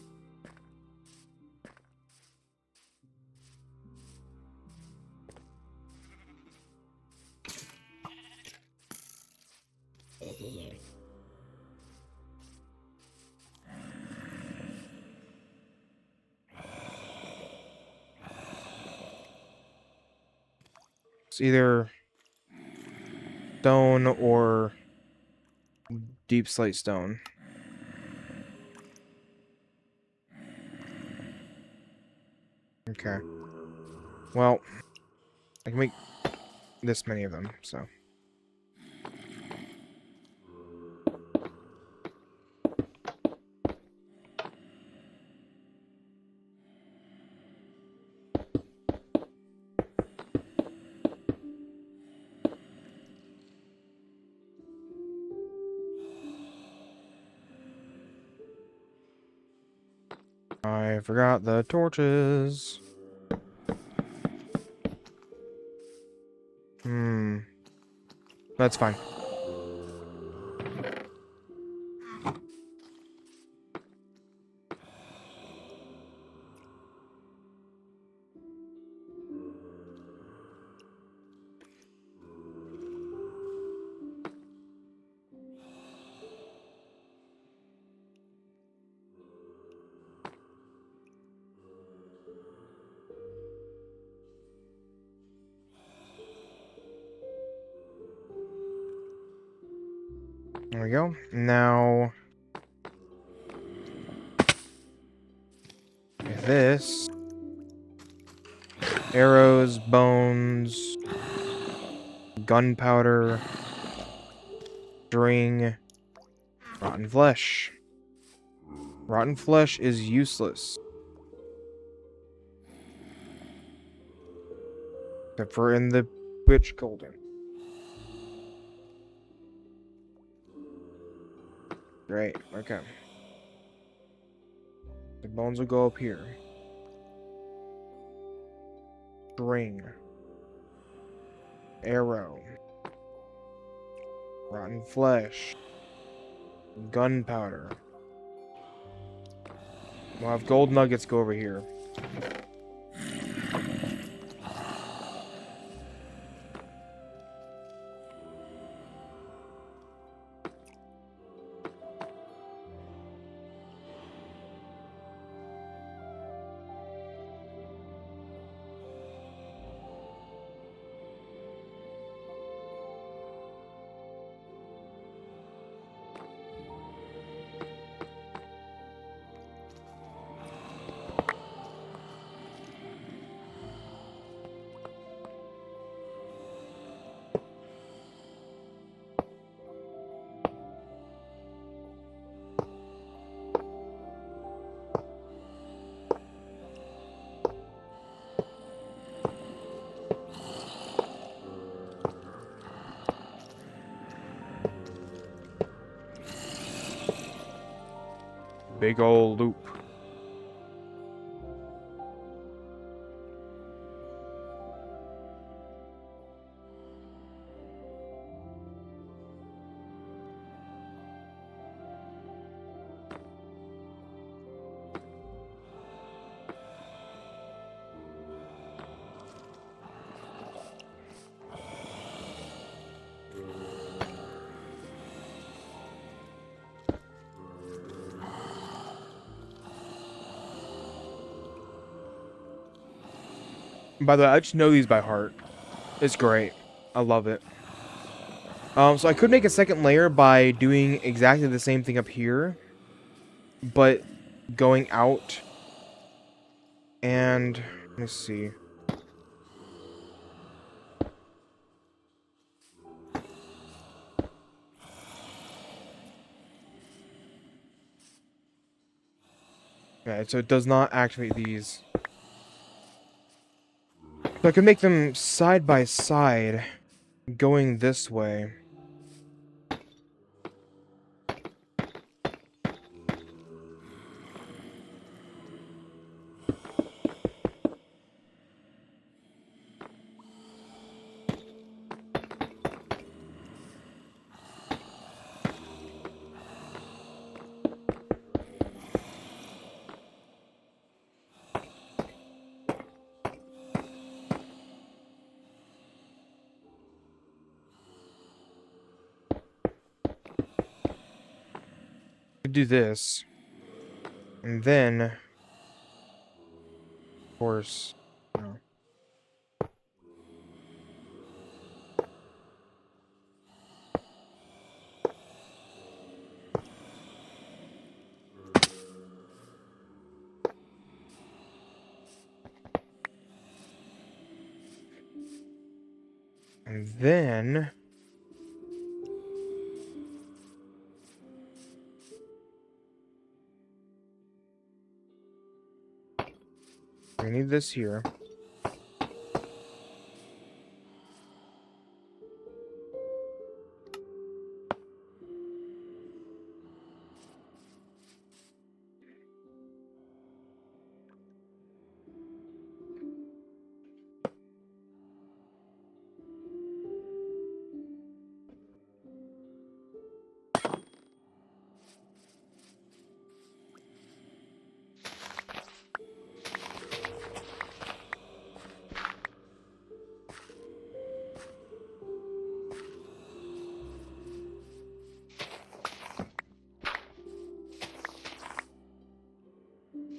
It's either stone or deep slate stone. Okay. Well, I can make this many of them, so. I forgot the torches. That's fine. There we go. Now, this. Arrows, bones, gunpowder, string, rotten flesh. Rotten flesh is useless. Except for in the witch golden. Great, okay. The bones will go up here. String. Arrow. Rotten flesh. Gunpowder. We'll have gold nuggets go over here. Big old loop. By the way, I just know these by heart. It's great. I love it. So I could make a second layer by doing exactly the same thing up here, but going out and let's see. Okay, so it does not activate these. So I could make them side by side, going this way. could do this. And then, of course, no. And then we need this here.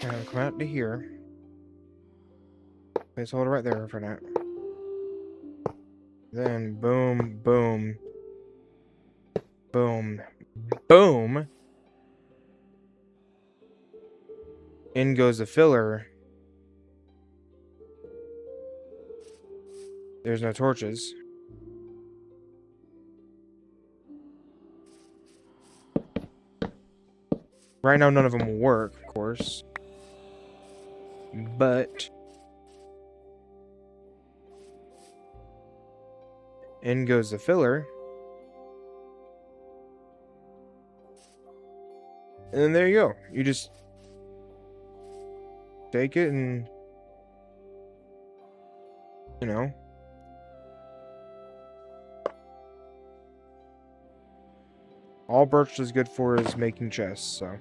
And come out to here. Let's hold it right there for now. Then boom, boom, boom, boom. In goes the filler. There's no torches. Right now, none of them will work, of course. But in goes the filler. And then there you go. You just take it and, you know. All birch is good for is making chests, so.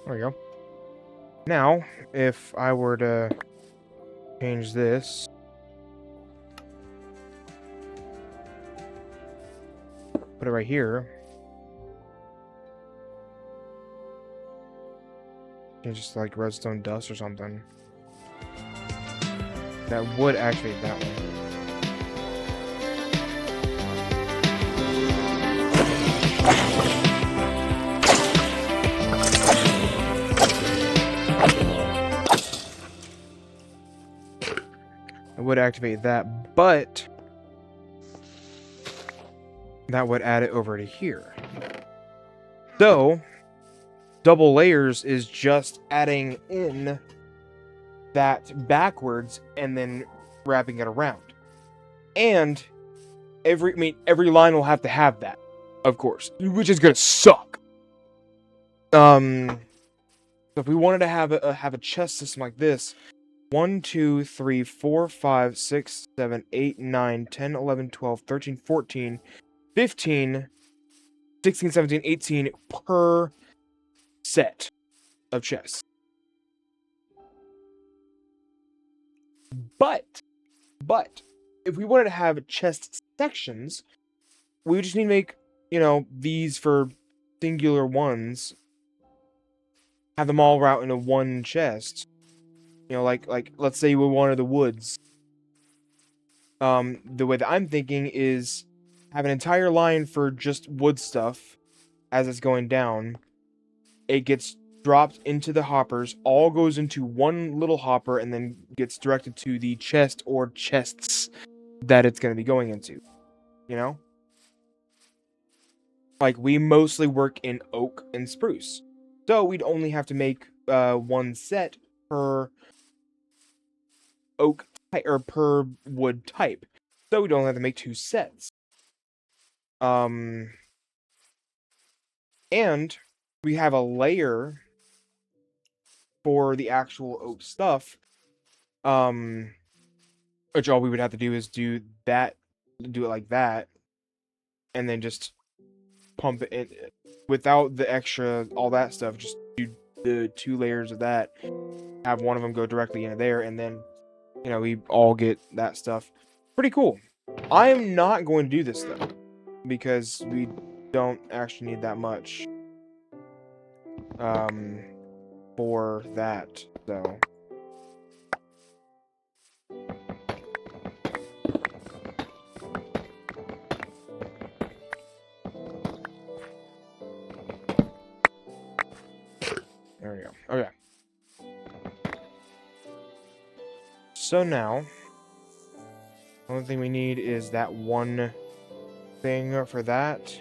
There we go. Now, if I were to change this, put it right here, and just like redstone dust or something, that would activate that one. Would activate that, but that would add it over to here. So, double layers is just adding in that backwards and then wrapping it around. And every line will have to have that, of course, which is gonna suck. So if we wanted to have a chest system like this, 1, 2, 3, 4, 5, 6, 7, 8, 9, 10, 11, 12, 13, 14, 15, 16, 17, 18 per set of chests. But, if we wanted to have chest sections, we just need to make, you know, these for singular ones. Have them all route into one chest. You know, like let's say we wanted the woods. The way that I'm thinking is have an entire line for just wood stuff as it's going down. It gets dropped into the hoppers, all goes into one little hopper, and then gets directed to the chest or chests that it's going to be going into. You know? Like, we mostly work in oak and spruce. So we'd only have to make one set per oak type, or per wood type. So we don't have to make two sets. And we have a layer for the actual oak stuff. Which all we would have to do is do that do it like that, and then just pump it in without the extra, all that stuff. Just do the 2 layers of that, have one of them go directly into there, and then, you know, we all get that stuff. Pretty cool. I am not going to do this, though, because we don't actually need that much for that, so. There we go. Okay. So now, the only thing we need is that one thing for that.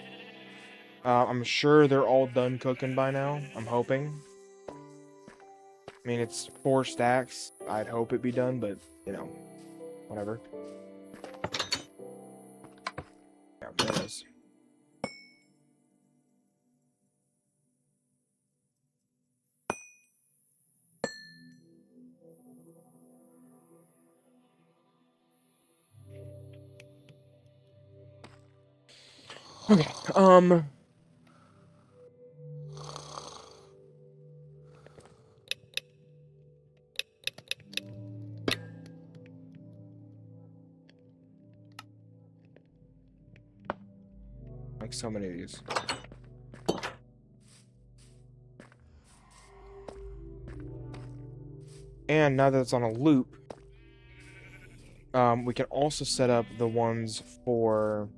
I'm sure they're all done cooking by now. I'm hoping. I mean, it's 4 stacks. I'd hope it be done, but, you know, whatever. Yeah, there it is. Okay, like so many of these. And now that it's on a loop, we can also set up the ones for,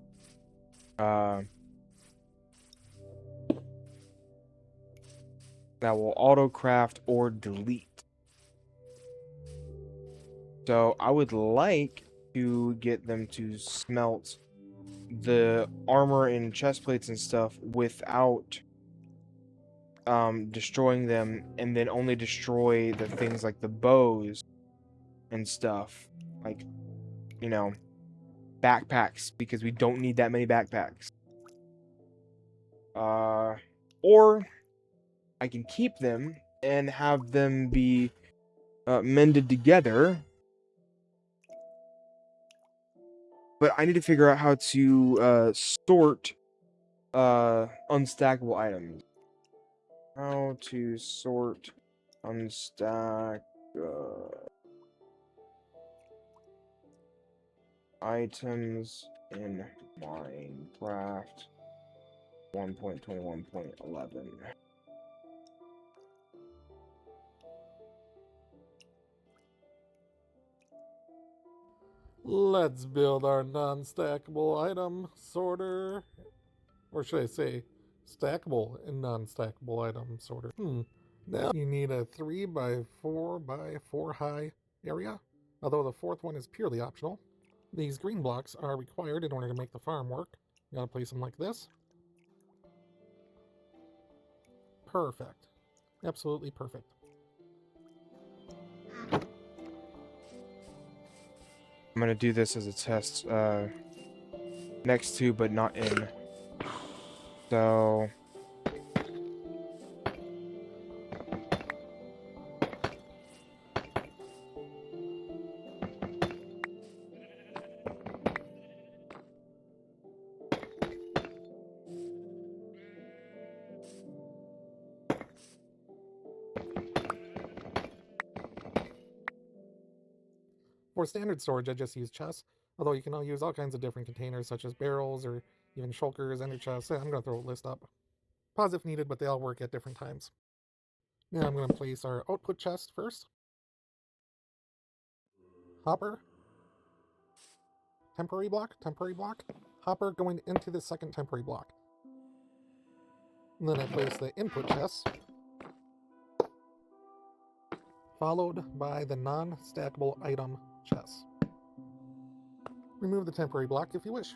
that will auto-craft or delete. So I would like to get them to smelt the armor and chest plates and stuff without destroying them, and then only destroy the things like the bows and stuff, like, you know, backpacks, because we don't need that many backpacks. Or I can keep them and have them be mended together, but I need to figure out how to sort unstackable items. How to sort unstack items in Minecraft 1.21.11. Let's build our non-stackable item sorter. Or should I say, stackable and non-stackable item sorter. Now you need a 3 by 4 by 4 high area, although the 4th one is purely optional. These green blocks are required in order to make the farm work. You gotta place them like this. Perfect. Absolutely perfect. I'm gonna do this as a test, next to, but not in. So For standard storage, I just use chests, although you can use all kinds of different containers, such as barrels or even shulkers, ender chests. I'm going to throw a list up. Pause if needed, but they all work at different times. Now I'm going to place our output chest first. Hopper. Temporary block, hopper going into the second temporary block. And then I place the input chest, followed by the non-stackable item chest. Remove the temporary block if you wish.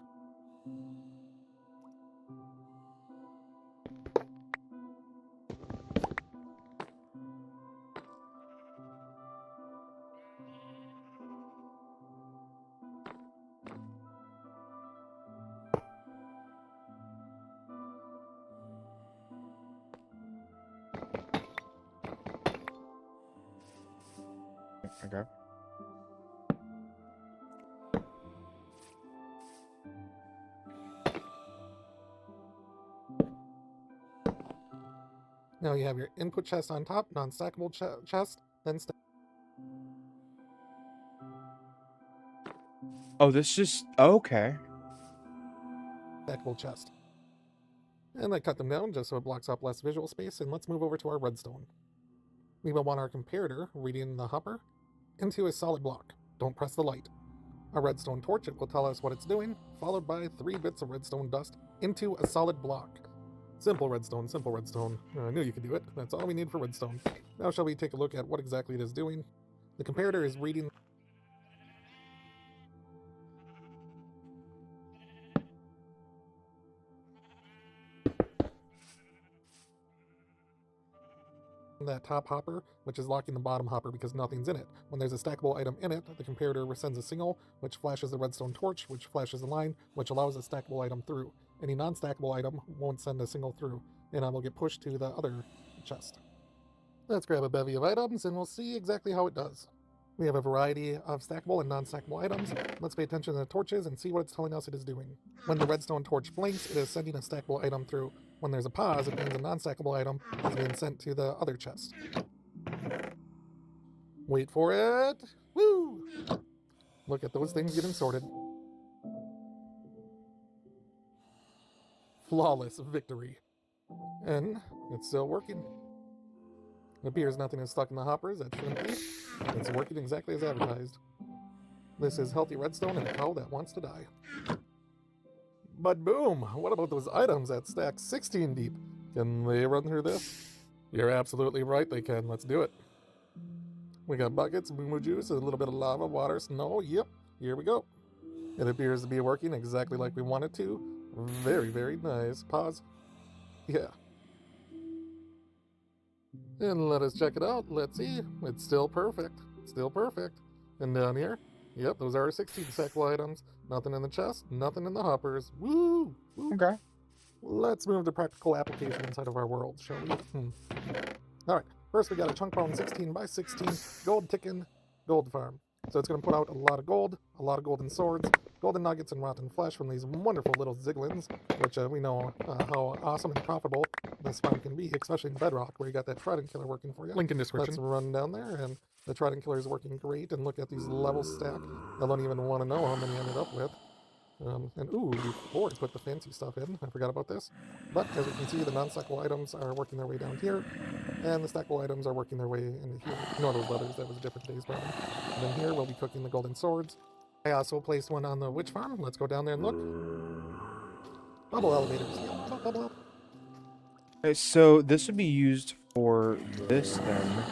okay. Now you have your input chest on top, non-stackable chest, then Oh, this just... okay. stackable chest. And I cut them down just so it blocks up less visual space, and let's move over to our redstone. We will want our comparator reading the hopper into a solid block. Don't press the light. A redstone torch, it will tell us what it's doing, followed by 3 bits of redstone dust into a solid block. Simple redstone, simple redstone. I knew you could do it. That's all we need for redstone. Now shall we take a look at what exactly it is doing? The comparator is reading that top hopper, which is locking the bottom hopper because nothing's in it. When there's a stackable item in it, the comparator sends a signal, which flashes the redstone torch, which flashes a line, which allows a stackable item through. Any non-stackable item won't send a signal through, and I will get pushed to the other chest. Let's grab a bevy of items, and we'll see exactly how it does. We have a variety of stackable and non-stackable items. Let's pay attention to the torches and see what it's telling us it is doing. When the redstone torch blinks, it is sending a stackable item through. When there's a pause, it means a non-stackable item is being sent to the other chest. Wait for it! Woo! Look at those things getting sorted. Flawless victory. And it's still working. It appears nothing is stuck in the hoppers, that shouldn't be. It's working exactly as advertised. This is healthy redstone and a cow that wants to die. But boom! What about those items that stack 16 deep? Can they run through this? You're absolutely right, they can. Let's do it. We got buckets, moo juice, a little bit of lava, water, snow. Yep, here we go. It appears to be working exactly like we want it to. Very, very nice. Pause. Yeah. And let us check it out. Let's see. It's still perfect. Still perfect. And down here, yep, those are our 16 stackable items. Nothing in the chest, nothing in the hoppers. Woo! Woo. Okay. Let's move to practical application inside of our world, shall we? Alright, first we got a chunk bone 16 by 16 gold ticking gold farm. So it's going to put out a lot of golden swords, golden nuggets, and rotten flesh from these wonderful little ziglins, which we know how awesome and profitable this farm can be, especially in Bedrock, where you got that Trident Killer working for you. Link in description. Let's run down there, and the Trident Killer is working great, and look at these levels stack. I don't even want to know how many I ended up with. And ooh, before I put the fancy stuff in, I forgot about this. But as you can see, the non-stackable items are working their way down here, and the stackable items are working their way into here. Ignore those letters, that was a different day's problem. And then here we'll be cooking the golden swords. I also placed one on the witch farm. Let's go down there and look. Bubble elevators. Yep, bubble. Okay, so this would be used for this then.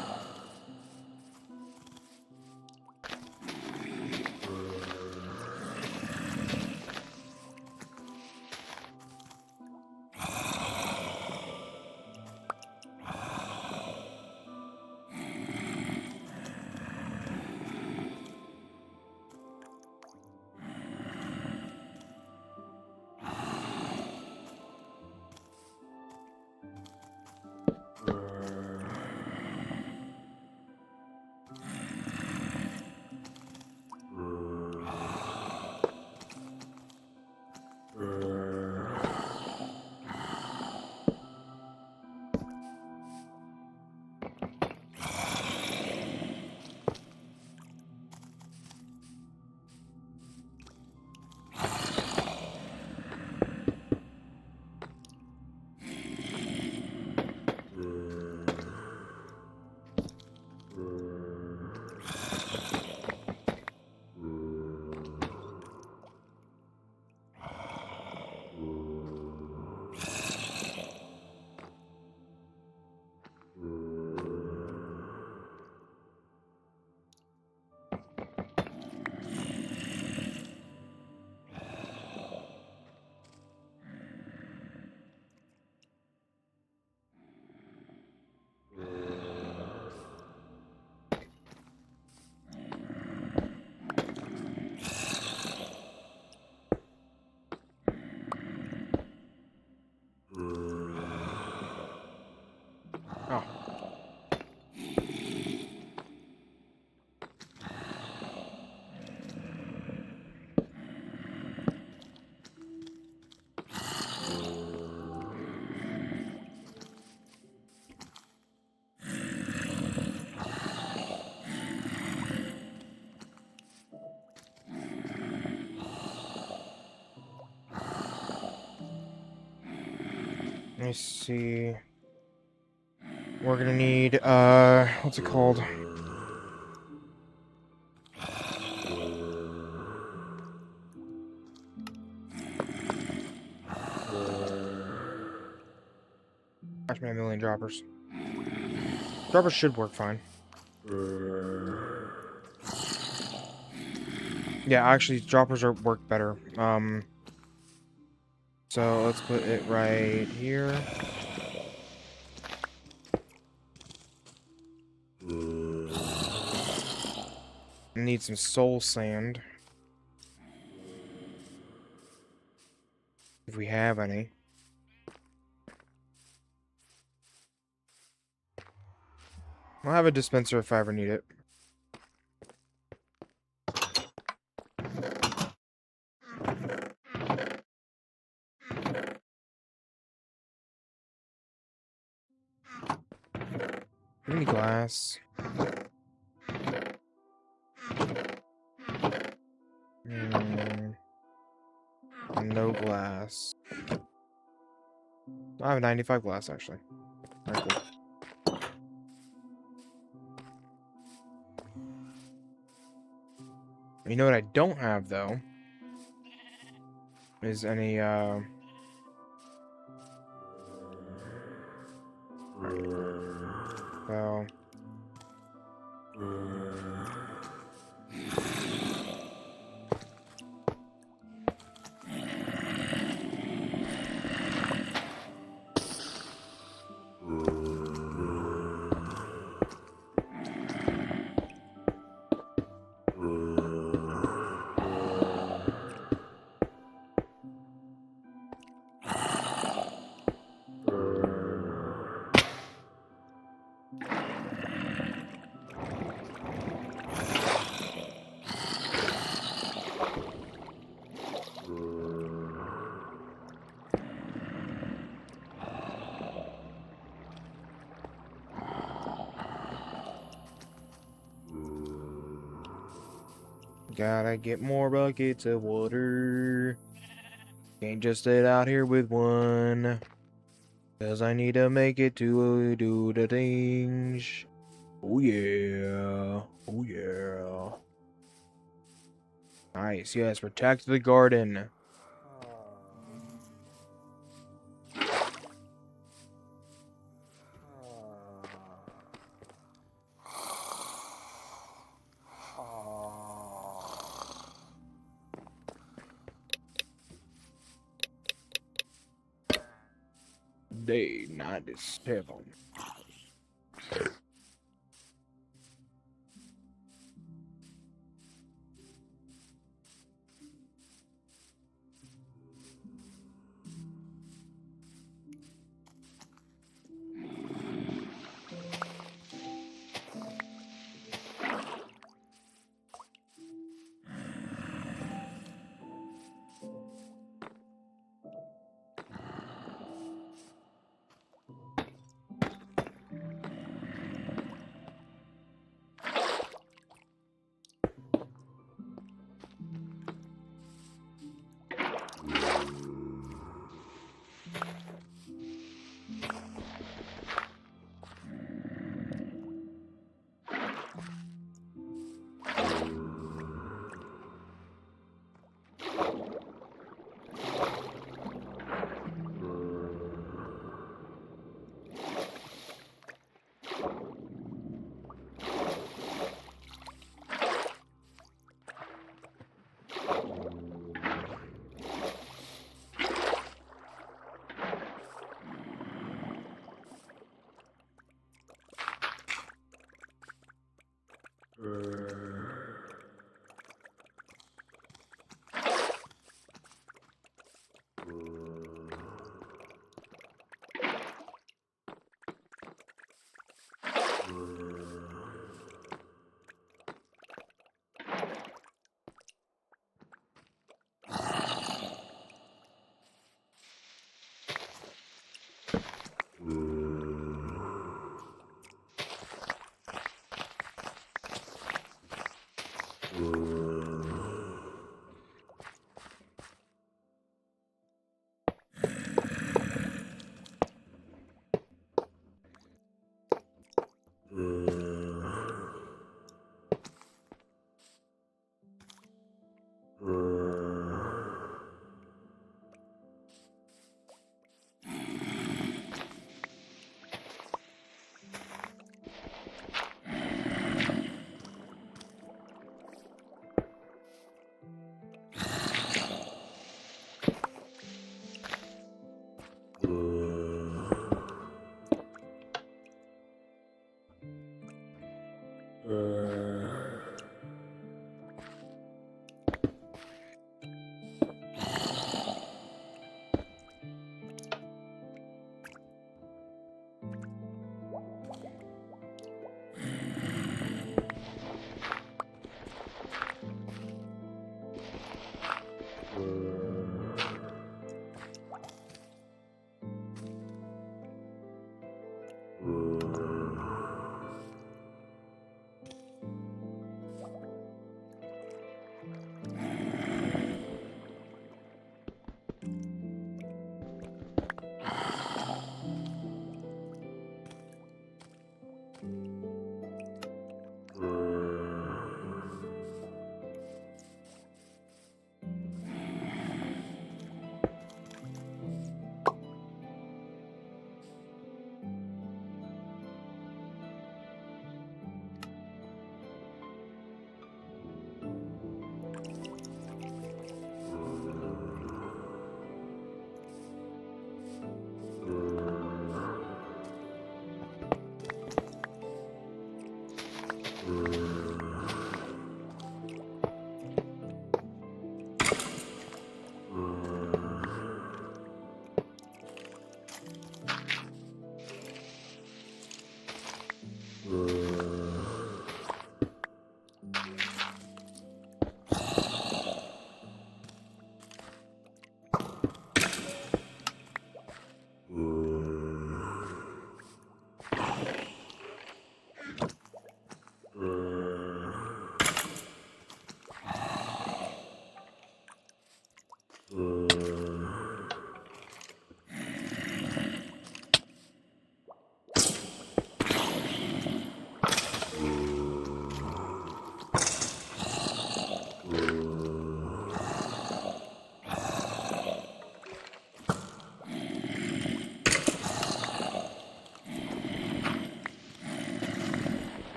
Let me see. We're gonna need, what's it called? Gosh, man, a million droppers. Droppers should work fine. Yeah, actually, droppers work better. So let's put it right here. Need some soul sand. If we have any. I'll have a dispenser if I ever need it. Give me glass. No glass. I have 95 glass, actually. Very cool. You know what I don't have, though? Is any, so... Gotta get more buckets of water. Can't just sit out here with one. 'Cause I need to make it to do the things. Oh yeah. Oh yeah. Nice. Yes, protect the garden. Day 97.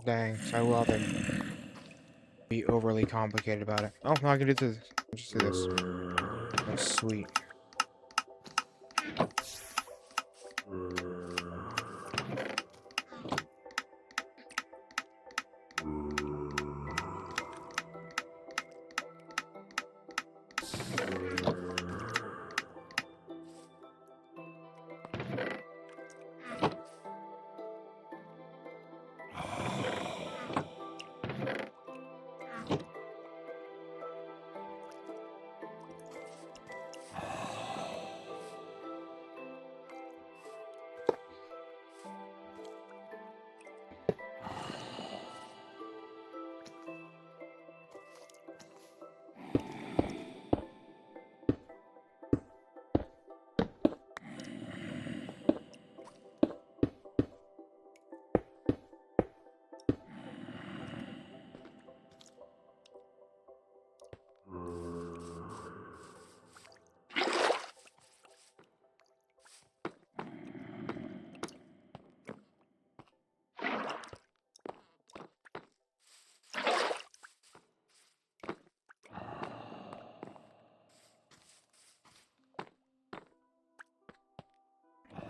Dang, so I will have to be overly complicated about it. Oh, no, I can do this. I'll just do this. That's sweet.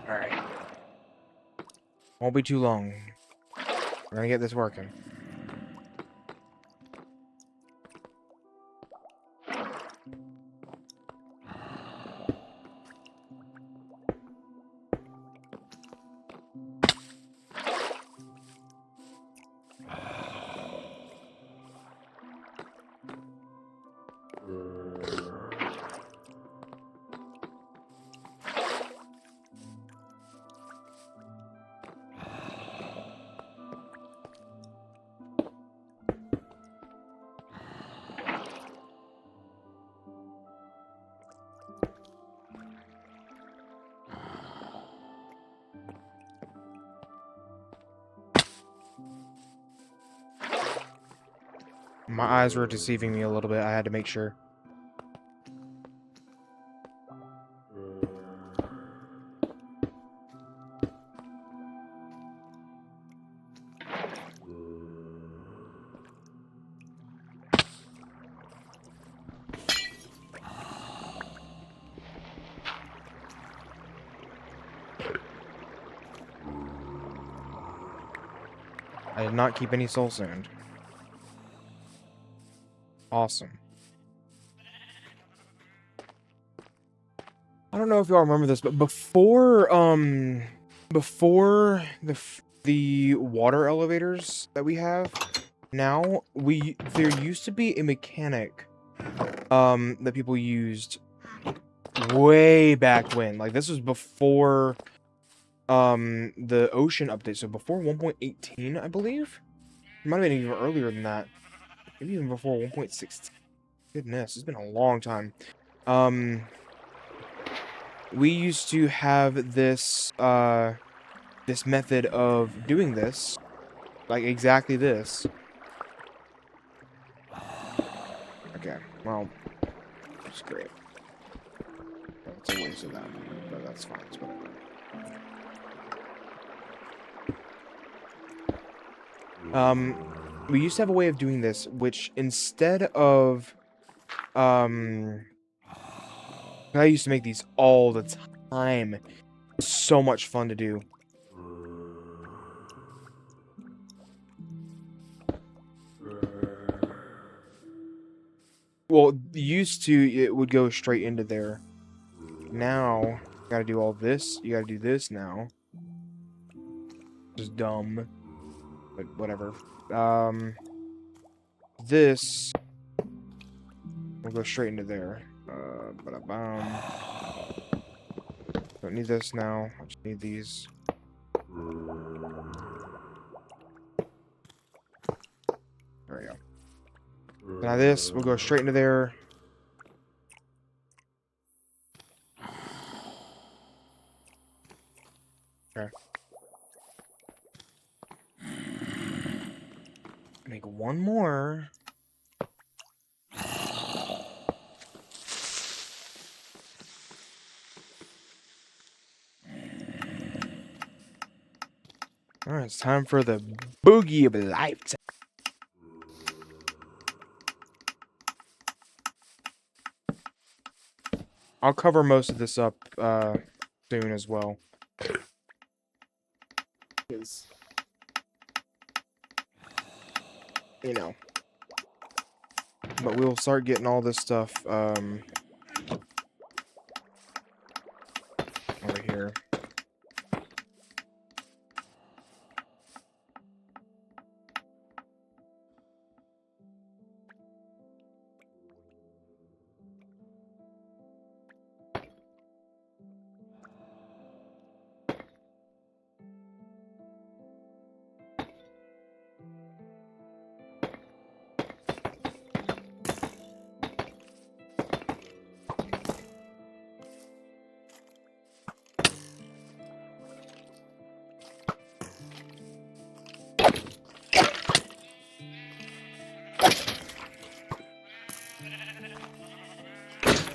Alright. Won't be too long. We're gonna get this working. My eyes were deceiving me a little bit. I had to make sure. I did not keep any soul sand. Awesome. I don't know if y'all remember this, but before the water elevators that we have now, there used to be a mechanic that people used way back when. Like, this was before the ocean update, so before 1.18, I believe. It might have been even earlier than that. Maybe even before 1.16. Goodness, it's been a long time. We used to have this this method of doing this, like exactly this. Okay, well, that's great. It's a waste of that, but that's fine. It's whatever. We used to have a way of doing this, which instead of I used to make these all the time. So much fun to do. Well, used to, it would go straight into there. Now, you gotta do all this. You gotta do this now. Just dumb. But whatever. This will go straight into there. Ba-da-bum. Don't need this now. I just need these. There we go. Now this will go straight into there. Okay. Make one more. Alright, it's time for the boogie of life. I'll cover most of this up soon as well. Because, you know. But we'll start getting all this stuff over here.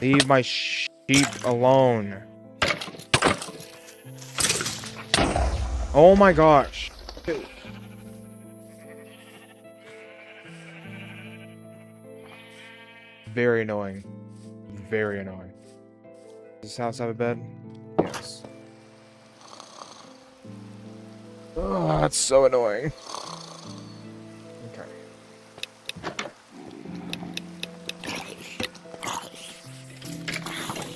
Leave my sheep alone. Oh my gosh. Very annoying. Very annoying. Does this house have a bed? Yes. Oh, that's so annoying. Okay.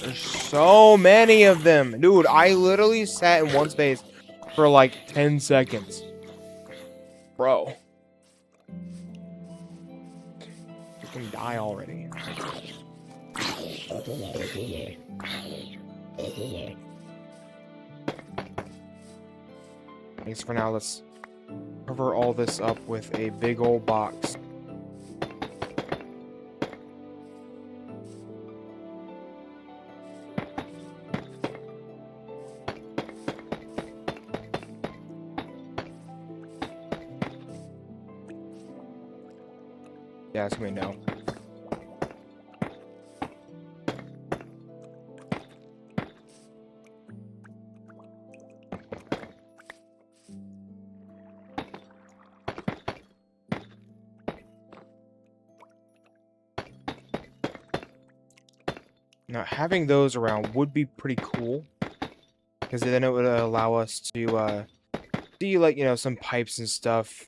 There's so many of them. Dude, I literally sat in one space for like 10 seconds. Bro. You can die already. I guess for now, let's cover all this up with a big old box. Yeah, it's gonna be no. Now, having those around would be pretty cool, because then it would allow us to see, like, you know, some pipes and stuff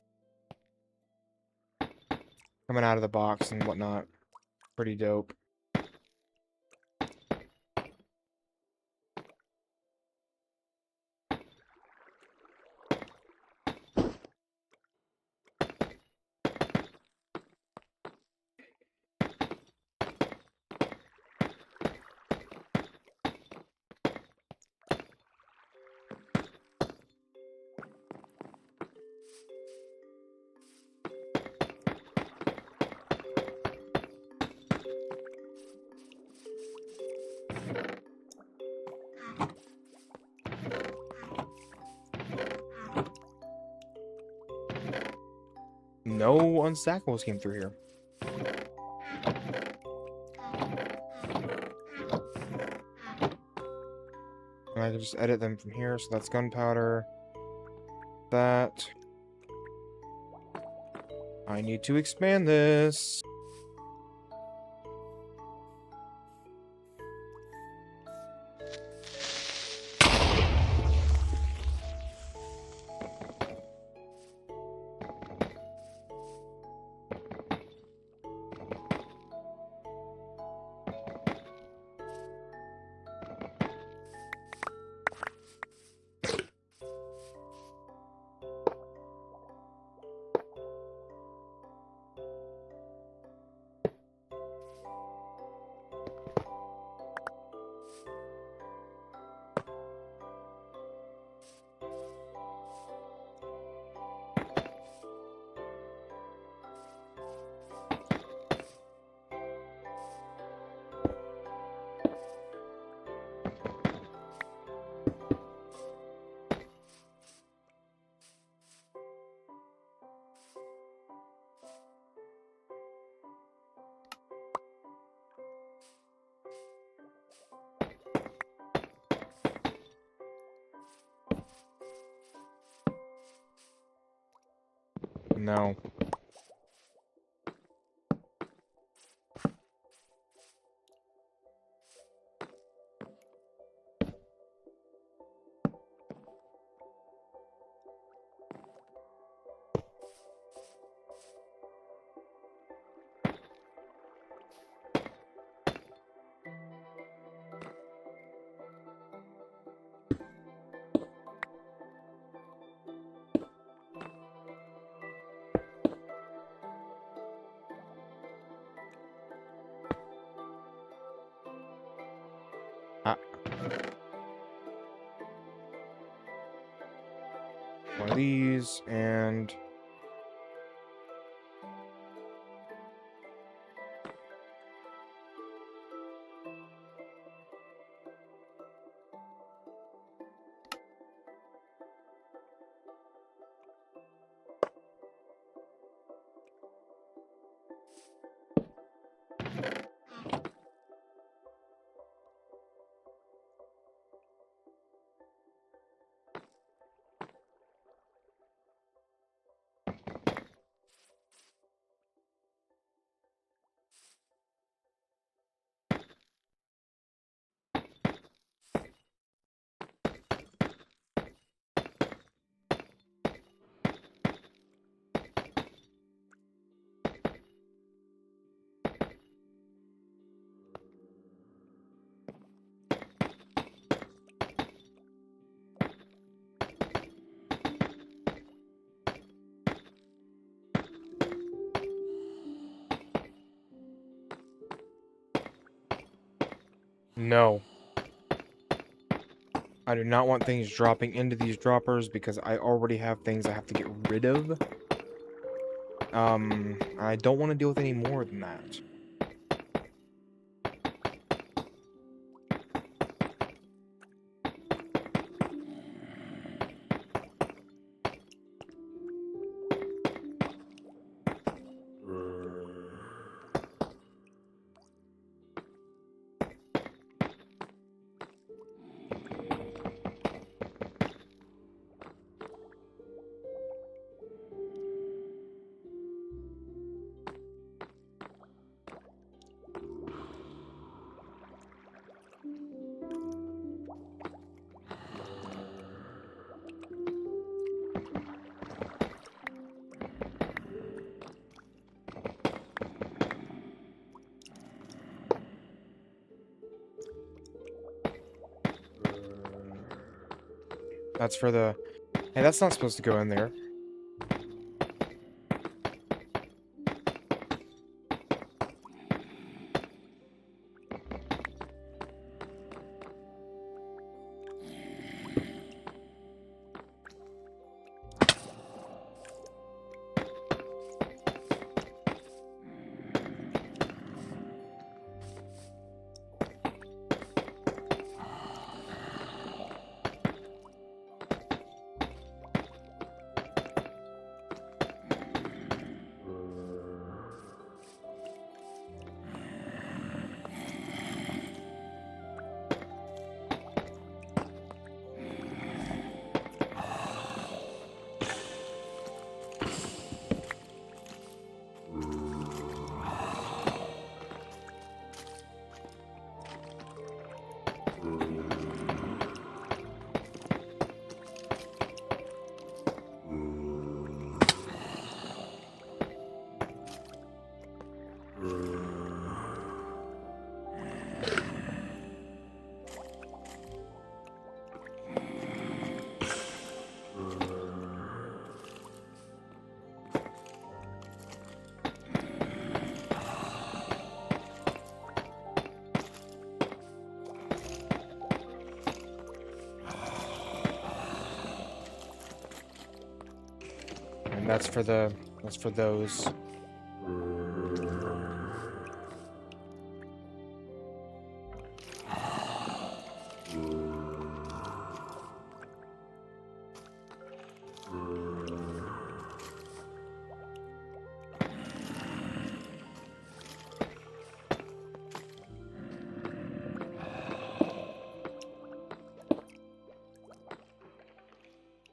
coming out of the box and whatnot. Pretty dope. No unstackables came through here. And I can just edit them from here, so that's gunpowder. That. I need to expand this. No. One of these, and... No. I do not want things dropping into these droppers because I already have things I have to get rid of. I don't want to deal with any more than that. That's for the... Hey, that's not supposed to go in there. And that's for the... That's for those.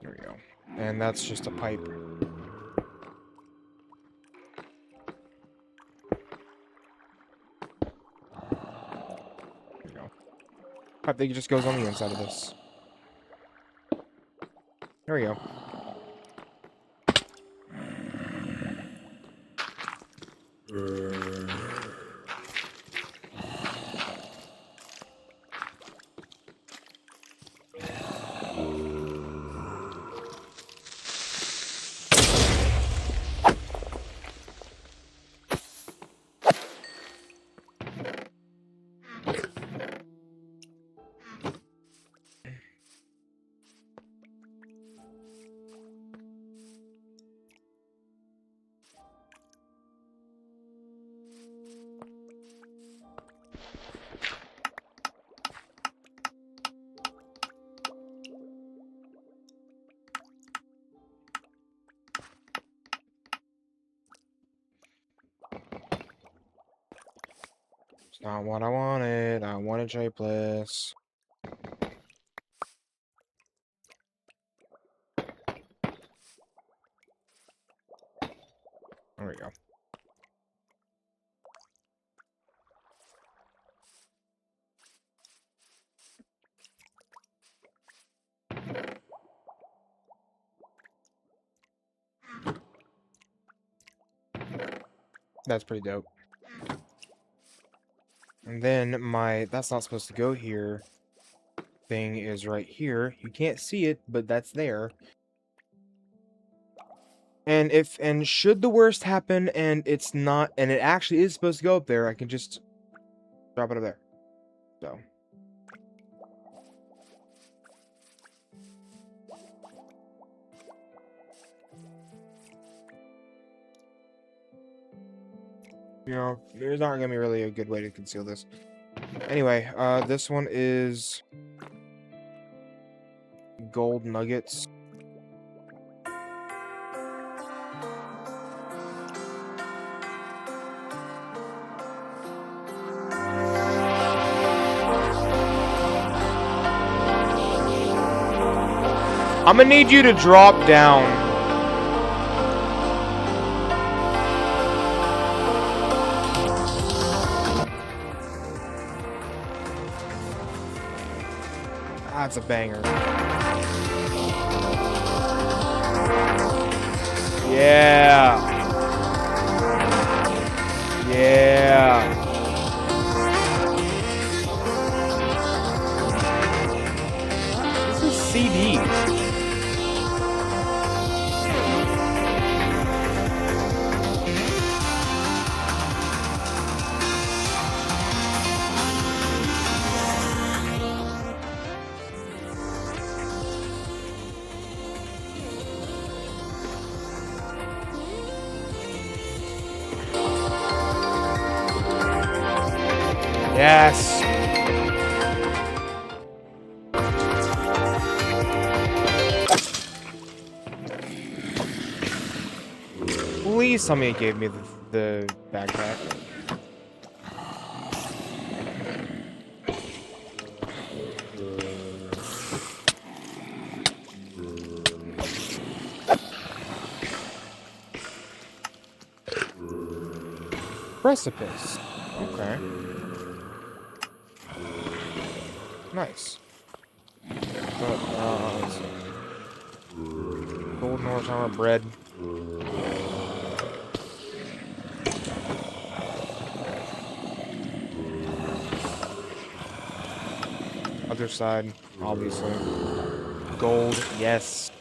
There we go. And that's just a pipe. Pipe that just goes on the inside of this. There we go. It's not what I wanted. I wanted shapeless. There we go. That's pretty dope. And then my that's not supposed to go here thing is right here. You can't see it, but that's there. And should the worst happen and it's not, and it actually is supposed to go up there, I can just drop it up there. So. You know, there's not gonna be really a good way to conceal this. Anyway, this one is gold nuggets. I'm gonna need you to drop down. That's a banger. Yeah. Yeah. This is CD. Yes! Please tell me it gave me the backpack. Precipice. Okay. Nice. But, let's see. Golden horse armor, bread. Other side, obviously. Gold, yes.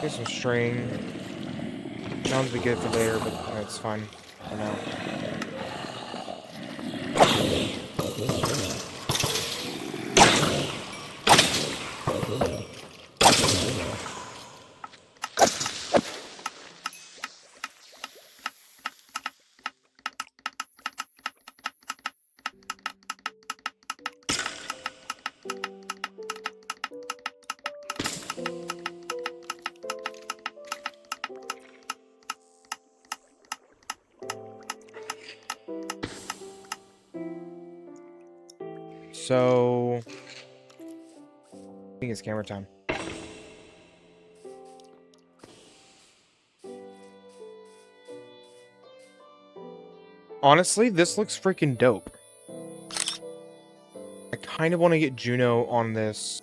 Get some string. That would be good for later, but it's fine for now. So, I think it's camera time. Honestly, this looks freaking dope. I kind of want to get Juno on this.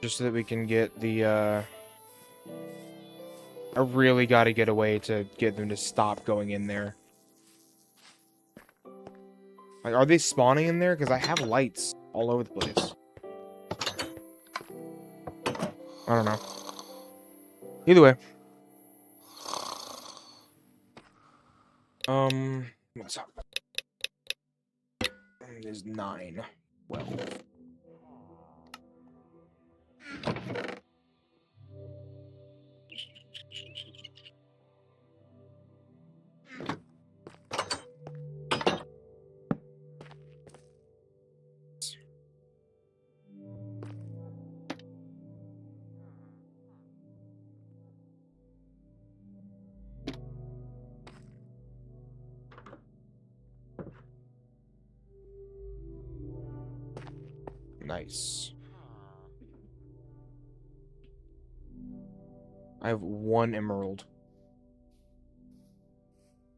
Just so that we can get the, I really gotta get a way to get them to stop going in there. Like, are they spawning in there? Because I have lights all over the place. I don't know. Either way. What's up? It is 9. Well. Nice. I have 1 emerald.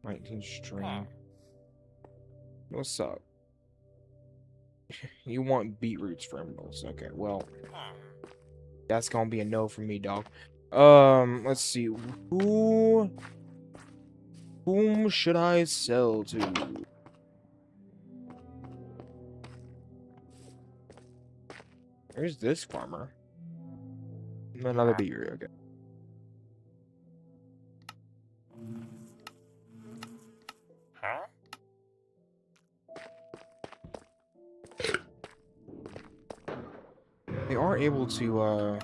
19 string. What's up? You want beetroots for emeralds. Okay, well. That's gonna be a no from me, dog. Let's see. Whom should I sell to? Where's this farmer? Another beetroot, okay. They are able to,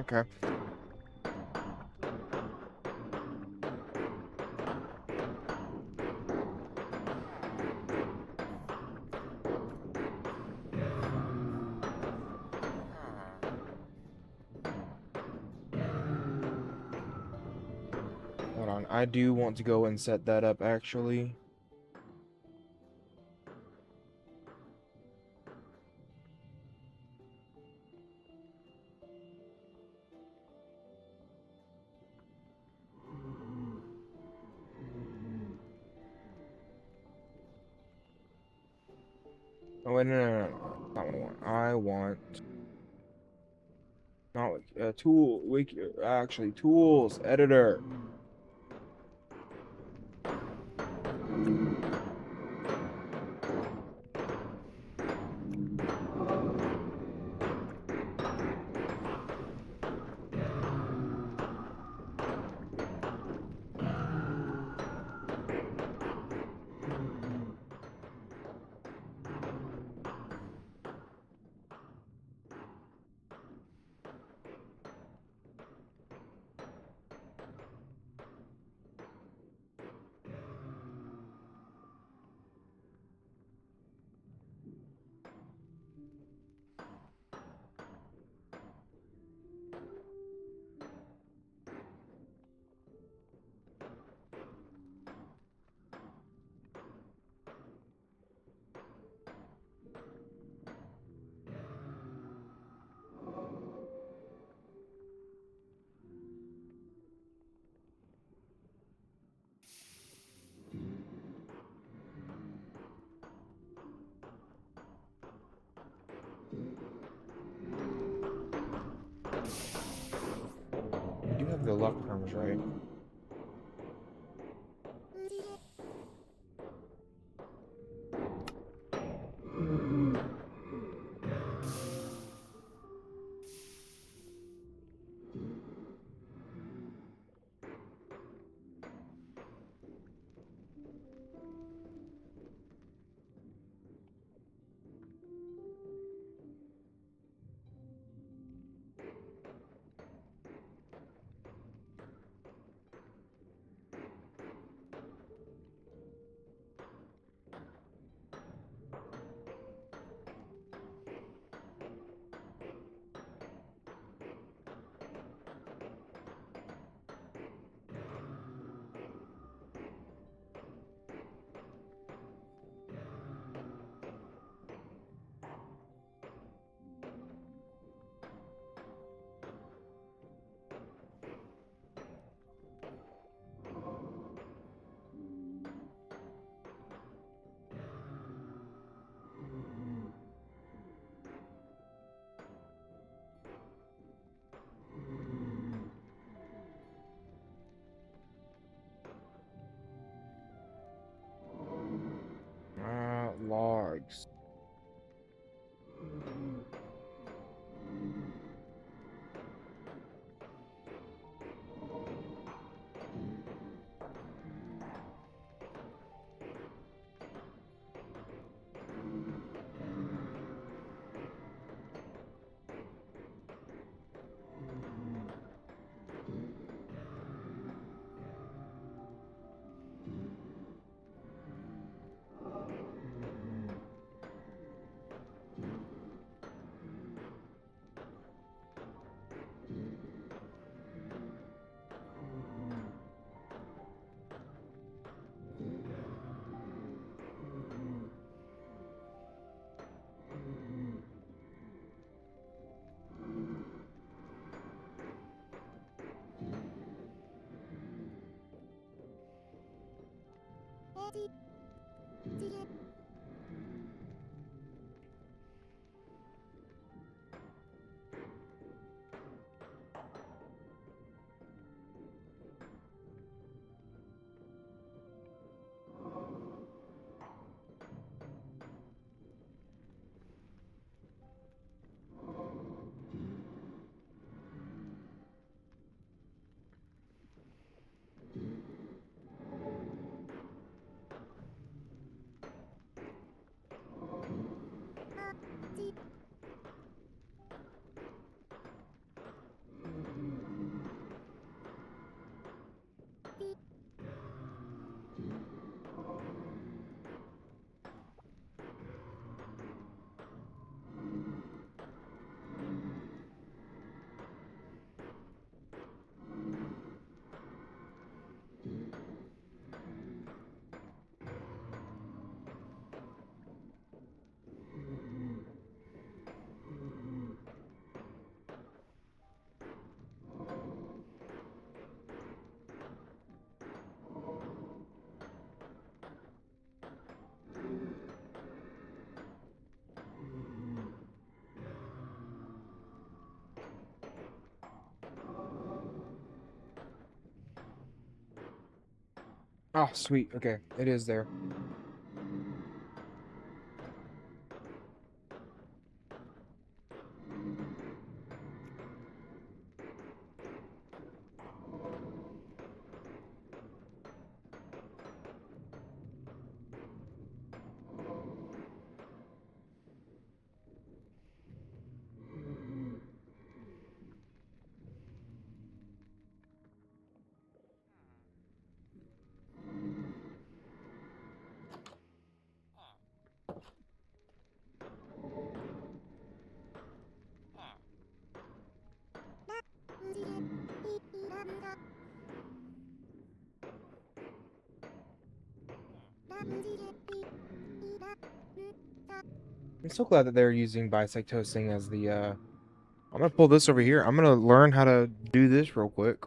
okay. Hold on, I do want to go and set that up, actually. Oh, wait, no. Not what I want. I want... Not what tools editor. You have the left terms, right? Logs. Oh, sweet. Okay, it is there. I'm so glad that they're using bisectosing as the I'm gonna pull this over here. I'm gonna learn how to do this real quick.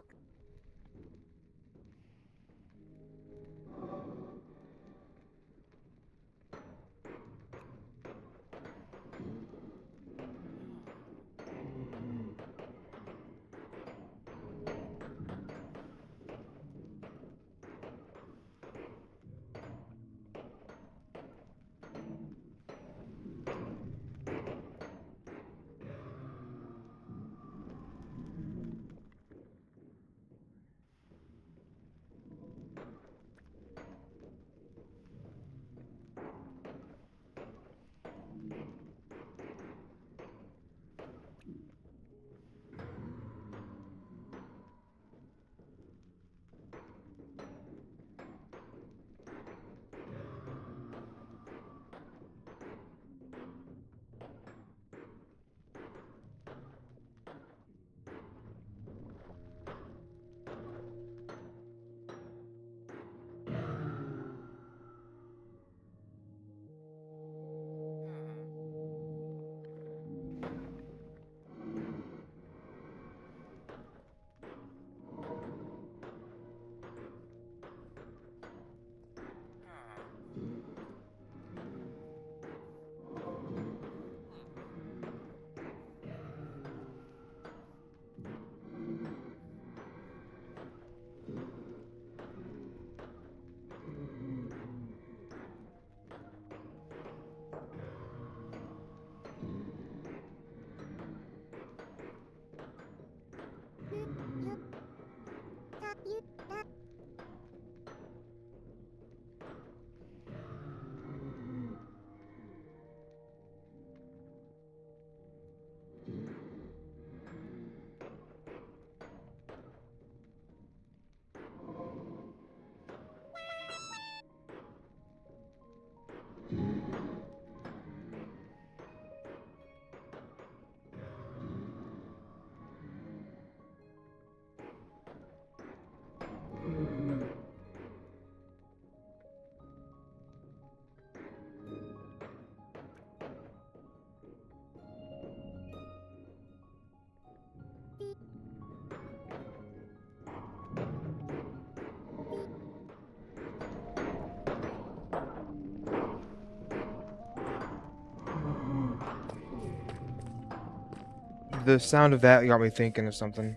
The sound of that got me thinking of something.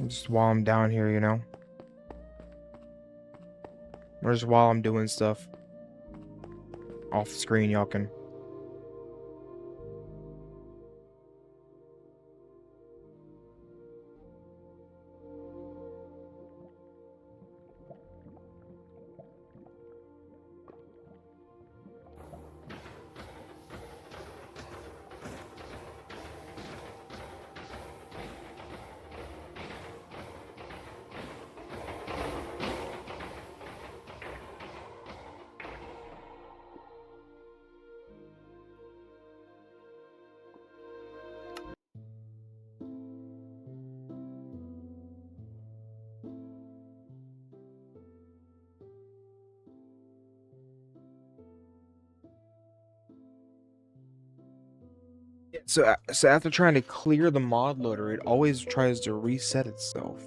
Just while I'm down here, you know? Or just while I'm doing stuff off the screen, y'all can. So after trying to clear the mod loader, it always tries to reset itself.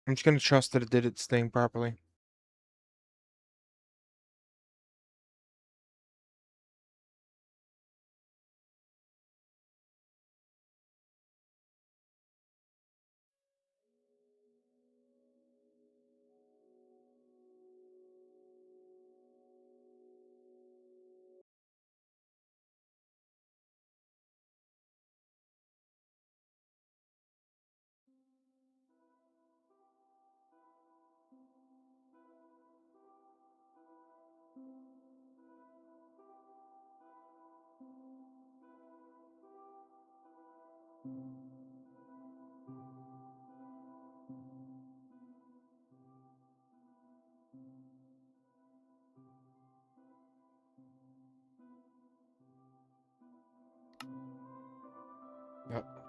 I'm just gonna trust that it did its thing properly. Yep.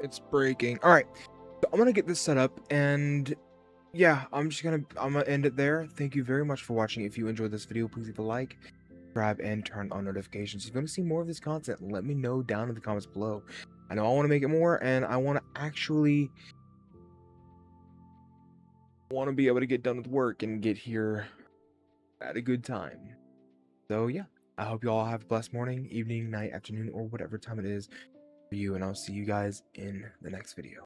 It's breaking. All right, so I'm gonna get this set up, and yeah, I'm gonna end it there. Thank you very much for watching. If you enjoyed this video, please leave a like, subscribe, and turn on notifications. If you want to see more of this content, let me know down in the comments below. I know I want to make it more, and I want to actually be able to get done with work and get here at a good time. So yeah, I hope you all have a blessed morning, evening, night, afternoon, or whatever time it is for you, and I'll see you guys in the next video.